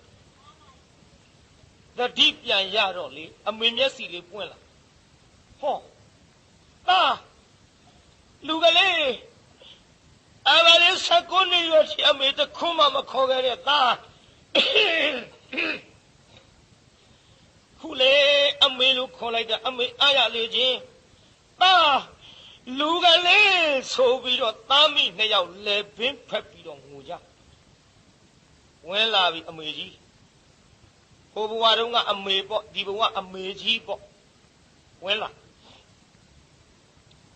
သတိပြန်ရတော့လေအမေမျက်စီလေးပွင့်လာဟောသားလူကလေးအမလေး19နှစ်ရွယ်ရှိအမေတခုမှမခေါ်ခဲ့တဲ့သားခုလေအမေလို့ခေါ်လိုက်တာအမေအားရလေချင်းသားလူကလေးဆိုပြီးတော့သားမိနှစ်ယောက်လဲပင်ဖက်ပြီးတော့ငိုကြဝင်လာပြီအမေကြီးဟိုဘဝတုန်းကအမေပေါ့ဒီဘဝအမေကြီးပေါ့ဝင်လာ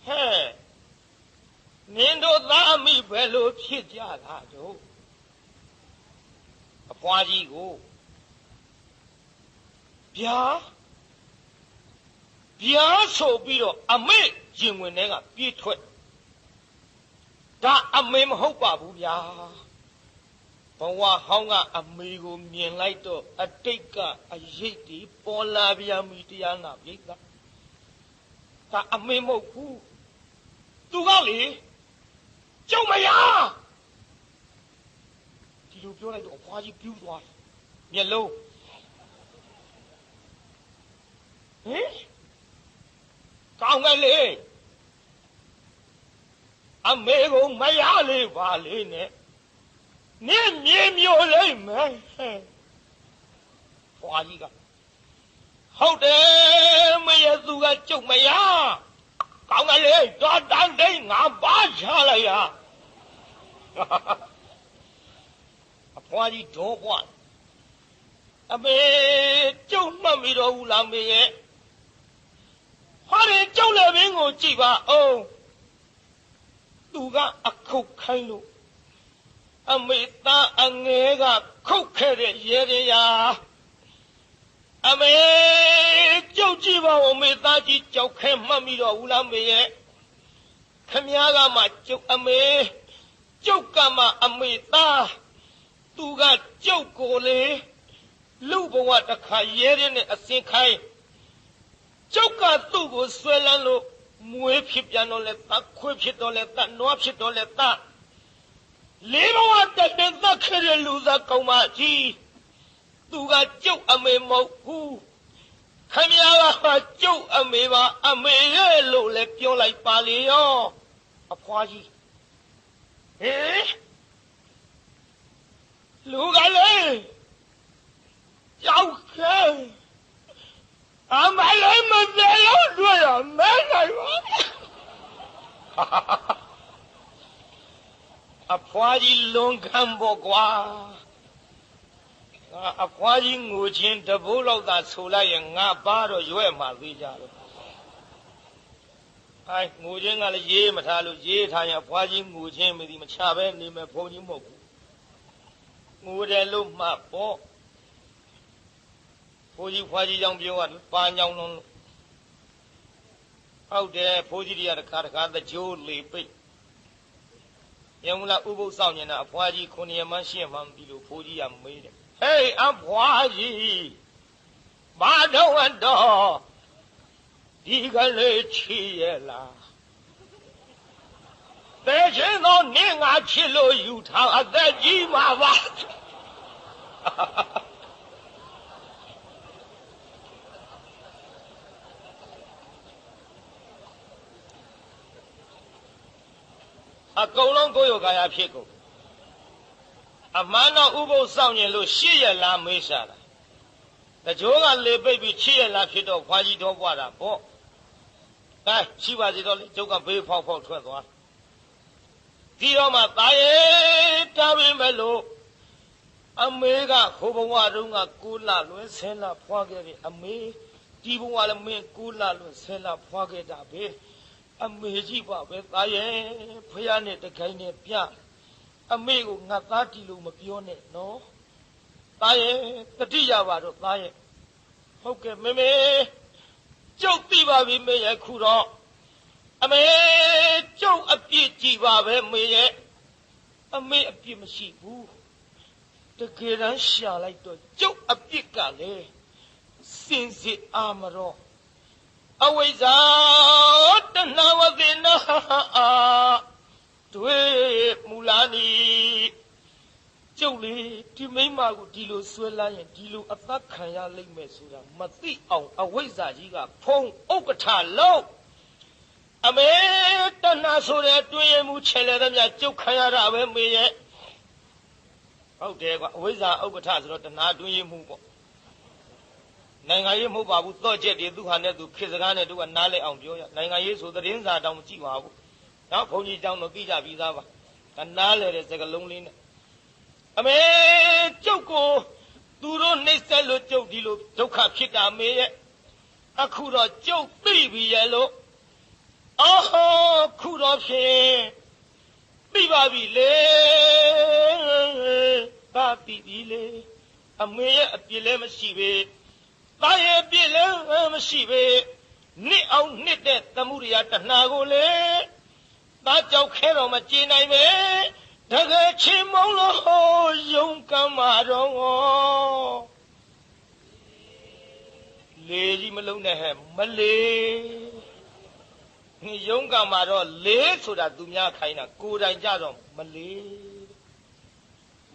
ဟဲ့နင်တို့သားအမိဘယ်လိုဖြစ်ကြတာတို့အဖွားကြီးကိုဗျာဆိုပြီးတော့အမေရင်ဝင်ထဲကပြေးထွက်ဒါအမေမဟုတ်ပါဘူးဗျာဘဝဟောင်းကအမေကိုမြင်လိုက်တော့အတိတ်ကအရေးတီပေါ်လာဗျာမိတရားနာပြိဿဒါအမေမဟုတ်ဘူးသူကလေကျုံမရဒီလိုပြောလိုက်တော့အဖွားကြီးပြူးသွားတယ်မျက်လုံးဟင်ကောင်းကလေးအမေကိုမရလေပါလေနဲ့နင်းမြေမျိုးလိုက်မယ်ဖွားကြီးကဟုတ်တယ်မရသူကကျုပ်မရကောင်းကလေးတော့တန်းတိတ်ငါပါချလိုက်ရအဖွားကြီးတော့ဘွားအမေကျုပ်မှတ်မိတော့ဘူးလားမေရဲ့ဟာဒီကျုပ်လည်းဘင်းကိုကြည့်ပါအောင်သူကအခုတ်ခိုင်းလို့အမေသားအငယ်ကခုတ်ခဲ့တဲ့ရေရအမေကျုပ်ကြည့်ပါဦးမေသားကြီးကြောက်ခဲမှတ်မိတော့ဘူးလားမေရဲ့ခမည်းကမှကျုပ်အမေကျုပ်ကမှအမေသားသူကကျုပ်ကိုလေလူဘဝတစ်ခါရဲရဲနဲ့အစင်ခိုင်းကျုပ်ကသူ့ကိုဆွဲလန်းလို့မွေးဖြစ်ပြန်တော့လဲတခွေးဖြစ်တော့လဲတနွားဖြစ်တော့လဲတလေးဘဝတက်တဲ့သက်ခဲ့တဲ့လူသားကောင်းမကြီးသူကကျုပ်အမေမဟုတ်ဘူးခမည်းကကျုပ်အမေပါအမေရဲ့လို့လဲပြောလိုက်ပါလေရောအဖွားကြီးဟင်လူကလေးကြောက်ခဲအမလေးမသေးလို့တွေ့ရမဲနိုင်ပါအဖွားကြီးလွန်ခံဖို့ကွာအဖွားကြီးငိုချင်းတဘိုးလောက်သာဆိုလိုက်ရင်ငါဘာတော့ရွဲ့မှသေးကြလို့ငိုချင်းကလည်းရေးမထားလို့ရေးထားရင်အဖွားကြီးငိုချင်းမသိမချပဲနေမယ်ဘုံကြီးမဟုတ်ဘူးငိုတယ်လို့မှပေါ့ဘိုးကြီးဖွားကြီးကြောင့်ပြောရတယ်ပါညောင်းလုံးဟုတ်တယ်ဘိုးကြီးတွေကတခါသကြိုးလေပိတ်ယမလာဥပုသ်ဆောင်နေတာအဖွားကြီး9ရက်မှ10ရက်မှမပြီးလို့ဘိုးကြီးကမေးတယ်ဟေးအဖွားကြီးဘာတော့ဒီကလေးချီရဲ့လားတဲချင်းတော့နင်းငါချစ်လို့ယူထားအသက်ကြီးမှာပါအကုန်လုံးကိုယ်ရောကာယဖြစ်ကုန်အမှန်တော့ဥပုသ်ဆောင်ရင်လို့8ရက်လားမေးရှာတာတကြိုးကလေပိတ်ပြီး8ရက်လားဖြစ်တော့ခွာကြီးတော့ပွားတာပေါ့အဲရှိပါစေတော့လေကျုပ်ကဘေးဖောက်ထွက်သွားဒီတော့မှသားရဲ့တားပြီးမဲ့လို့အမေကဟိုဘဝတုန်းက9လလွယ်10လဖွာခဲ့ပြီအမေဒီဘဝလည်းမင်း9လလွယ်10လဖွာခဲ့တာပဲအမေကြီးပါပဲသားရဲ့ဖះနဲ့တခိုင်းနဲ့ပြအမေကိုငါသားတီလို့မပြောနဲ့နော်သားရဲ့တတိယပါတော့သားရဲ့ဟုတ်ကဲ့မေမေကျုပ်သိပါပြီမေရဲ့ခုတော့ အမေကျုပ်အပြစ်ကြည့်ပါပဲမေရဲ့အမေအပြစ်မရှိဘူးတကယ်တမ်းရှာလိုက်တော့ကျုပ်အပြစ်ကလည်းစင်စစ်အာမရောအဝိဇ္ဇာတဏှာဝသေနာတွေ့မူလာနီကျုပ်လေဒီမိမကိုဒီလိုဆွဲလာရင်ဒီလိုအသက်ခံရလိမ့်မယ်ဆိုတာမသိအောင်အဝိဇ္ဇာကြီးကဖုံးဥက္ကဋ္ဌလုံးအမေတဏှာဆိုတဲ့တွင်ရမှုချဲလဲတဲ့မြကျုပ်ခံရတာပဲမေရဲ့ဟုတ်တယ်ကွာအဝိဇ္ဇာဥက္ကဋ္ဌဆိုတော့တဏှာတွင်ရမှုပေါ့နိုင်ငံရေးမဟုတ်ပါဘူးသော့ချက်တွေသူဟာနဲ့သူခေစကားနဲ့သူကနားလဲအောင်ပြောရနိုင်ငံရေးဆိုသတင်းစာတောင်မကြည့်ပါဘူးနော်ဘုန်းကြီးကျောင်းတော့သိကြပြီးသားပါဒါနားလဲတဲ့စကားလုံးလေးနဲ့အမေကျုပ်ကိုသူတို့နှိမ့်ဆက်လို့ကျုပ်ဒီလိုဒုက္ခဖြစ်တာမေရဲ့အခုတော့ကျုပ်သိပြီရဲ့လို့အော်ခုတော့ဖြင့်သိပါပြီလေဘာသိပြီလေအမေရဲ့အပြစ်လည်းမရှိပဲသားရဲ့အပြစ်လည်းမရှိပဲနှစ်အောင်နှစ်တဲ့သမှုရိယတဏှာကိုလေသားကြောက်ခဲတော့မကျေနိုင်ပဲတကယ်ချင်းမုံလို့ယုံကမ်းမာတော့လေကြီးမလုံးနဲ့ဟဲ့မလေးယုံကမ်းမာတော့လေးဆိုတာသူများခိုင်းတာကိုယ်တိုင်ကြတော့မလေး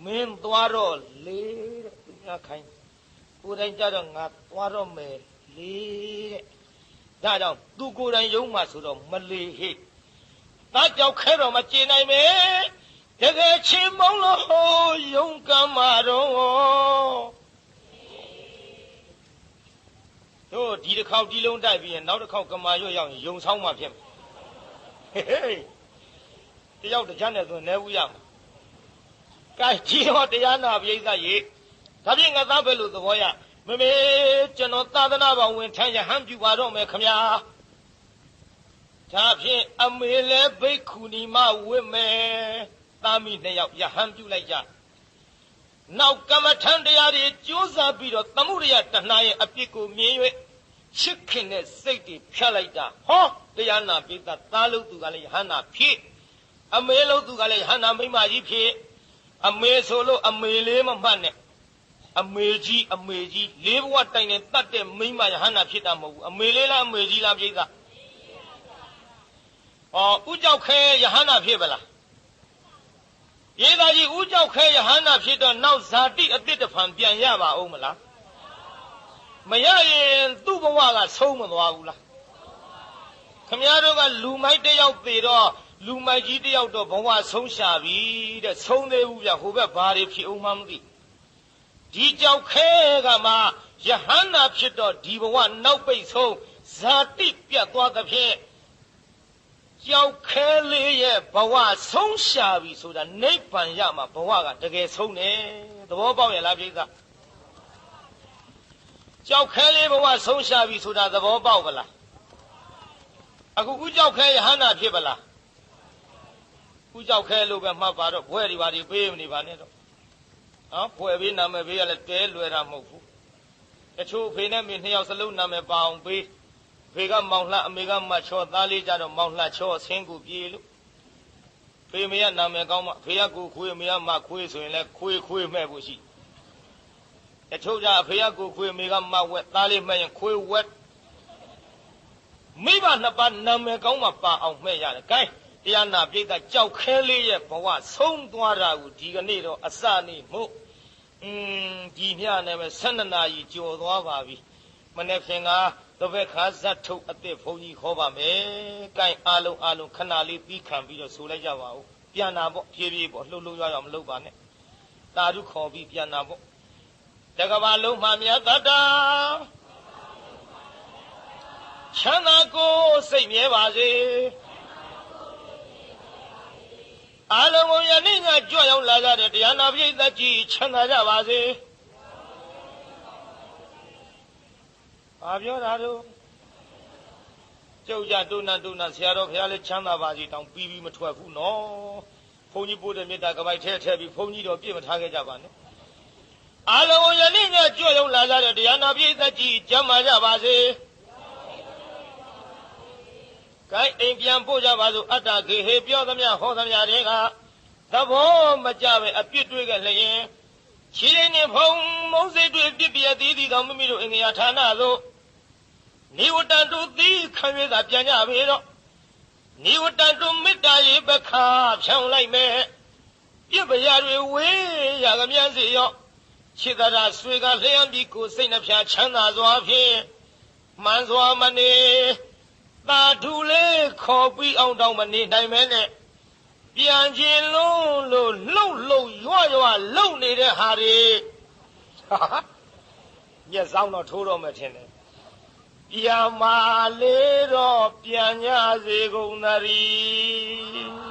မင်းသွားတော့လေးတဲ့သူများခိုင်းကိုယ်တိုင်ကြတော့ငါသွားတော့မယ်လေးတဲ့ဒါကြောင့်သူကိုယ်တိုင်ယုံမှဆိုတော့မလေးဟဲ့သားကြောက်ခဲတော့မကျေနိုင်ပဲတကယ်ချင်းမုံလို့ယုံကမ်းမာတော့တို့ဒီတစ်ခေါက်ဒီလုံးတိုက်ပြီးရင်နောက်တစ်ခေါက်ကမာရွတ်ရောက်ရင်ယုံဆောင်မှဖြစ်မယ်ဟေးတယောက်တကြနဲ့ဆိုနေဦးရမှာကဲဒီဟောတရားနာပိဋကရေဒါဖြင့်ငါသားပဲလို့သဘောရမမေကျွန်တော်သာသနာ့ဘောင်ဝင်ထမ်းရဟန်းပြပါတော့မယ်ခမညာဒါဖြင့်အမေလည်းဘိက္ခုနီမဝစ်မယ်သားမိနှစ်ယောက်ယဟန်ပြုလိုက်ကြနောက်ကမ္မထံတရားတွေကြိုးစားပြီးတော့သမှုရိယတဏှာရဲ့အပြစ်ကိုမြင်၍ချစ်ခင်တဲ့စိတ်တွေဖြတ်လိုက်တာဟောတရားနာပိဋကသားလို့သူကလည်းယဟန်နာဖြစ်အမေလို့သူကလည်းယဟန်နာမိမကြီးဖြစ်အမေဆိုလို့အမေလေးမမှတ်နဲ့အမေကြီးလေးဘဝတိုင်နဲ့တတ်တဲ့မိမယဟန်နာဖြစ်တာမဟုတ်ဘူးအမေလေးလားအမေကြီးလားပိဋကဥကြောက်ခဲယဟန်နာဖြစ်ပါလားယေသာကြီးဥကြောက်ခဲယဟန္တာဖြစ်တော့နောက်ဇာတိအတိတ်တဖန်ပြန်ရပါဦးမလားမရရင်သူ့ဘဝကဆုံးမသွားဘူးလားခမည်းတော်ကလူမိုက်တယောက်သေးတော့လူမိုက်ကြီးတယောက်တော့ဘဝဆုံးရှာပြီတဲ့ဆုံးသေးဘူးဗျဟိုဘက်ဘာတွေဖြစ်အောင်မှမသိဒီကြောက်ခဲကမှယဟန္တာဖြစ်တော့ဒီဘဝနောက်ပိတ်ဆုံးဇာတိပြတ်သွားသဖြင့်ကြောက်ခဲလေးရဲ့ဘဝဆုံးရှာပြီဆိုတာနိဗ္ဗာန်ရမှာဘဝကတကယ်ဆုံးတယ်သဘောပေါက်ရလားပြိဿကြောက်ခဲလေးဘဝဆုံးရှာပြီဆိုတာသဘောပေါက်ပလားအခုဥကြောက်ခဲယဟန္တာဖြစ်ပလားဥကြောက်ခဲလို့ပဲမှတ်ပါတော့ဘွဲတွေပါတွေပေးမနေပါနဲ့တော့ဘွဲပေးနာမည်ပေးရလဲတဲလွယ်တာမဟုတ်ဘူးတချို့ဖေနဲ့မေနှစ်ယောက်စလုံးနာမည်ပါအောင်ပေးဖေကမောင်လှအမေကမချောသားလေးကြတော့မောင်လှချောဆင်းကိုပြေလို့ဖေမေကနာမည်ကောင်းမှဖေကကိုခွေးမေကမခွေးဆိုရင်လည်းခွေးမဲ့ဖို့ရှိတချို့ကြအဖေကကိုခွေးမေကမဝက်သားလေးမဲ့ရင်ခွေးဝက်မိဘနှစ်ပါးနာမည်ကောင်းမှပါအောင်မဲ့ရတယ်။ကဲတရားနာပိဋကကြောက်ခဲလေးရဲ့ဘဝဆုံးသွားတာကိုဒီကနေ့တော့အစနေ့မို့ဒီညနေမဲ့12နာရီကျော်သွားပါပြီ။မနေ့ဖြင့်ကတပည့်ခါဇတ်ထုတ်အစ်စ်ဘုန်းကြီးခေါ်ပါမယ်။ကဲအားလုံးခဏလေးပြီးခံပြီးတော့ဆိုလိုက်ကြပါဦး။ပြန်နာပေါ့ဖြည်းဖြည်းပေါ့လှုပ်ရအောင်မလုပ်ပါနဲ့။တာဓုခေါ်ပြီးပြန်နာပေါ့။တကဘာလုံးမှမြတ်တတာချမ်းသာကိုစိတ်မြဲပါစေအားလုံးကိုယနေ့ကကြွရောက်လာကြတဲ့တရားနာပရိသတ်ကြီးချမ်းသာကြပါစေဘာပြောတာတို့ကျုပ်ကြတုနာဆရာတော်ဘုရားလည်းချမ်းသာပါစေတောင်ပြီးမထွက်ဘူးနော်ဘုန်းကြီးပို့တဲ့မေတ္တာကပိုက်ထဲထည့်ပြီးဘုန်းကြီးတော်ပြည့်မထားခဲ့ကြပါနဲ့အားလုံးကိုယနေ့ကကြွရောက်လာကြတဲ့တရားနာပရိသတ်ကြီးကျမ်းမာကြပါစေ ကိုင်းအိမ်ပြန်ပို့ကြပါစို့အတ္တခေဟေပြောသမျှဟောသမျှတွေကသဘောမကျပဲအပြစ်တွေးခဲ့လျင်ခြေရင်းနဲ့ဖုံမုံစိတ်တွေပြစ်ပြသေးသည်သောမိမိတို့အင်္ဂါဌာနသို့နိဝတ္တတုသီခံရသာပြန်ကြပေတော့နိဝတ္တတုမေတ္တာရေပခါဖြောင်းလိုက်မယ်ပြစ်ပရာတွေဝေးရကမြန်းစီရောခြေသာဆွေကလျှံပြီးကိုစိတ်နှဖျားချမ်းသာစွာဖြင့်မှန်စွာမနေသာဓုလေးခေါ်ပြီးအောင်တောင်းမနေနိုင်မဲနဲ့ပြန်ခြင်းလုံးလို့လှုပ်လှုပ်ရွရွလှုပ်နေတဲ့ဟာတွေညက်ဆောင်တော့ထိုးတော့မှထင်တယ်ပြန်မာလေတော့ပြန်ညစေကုန်သတည်း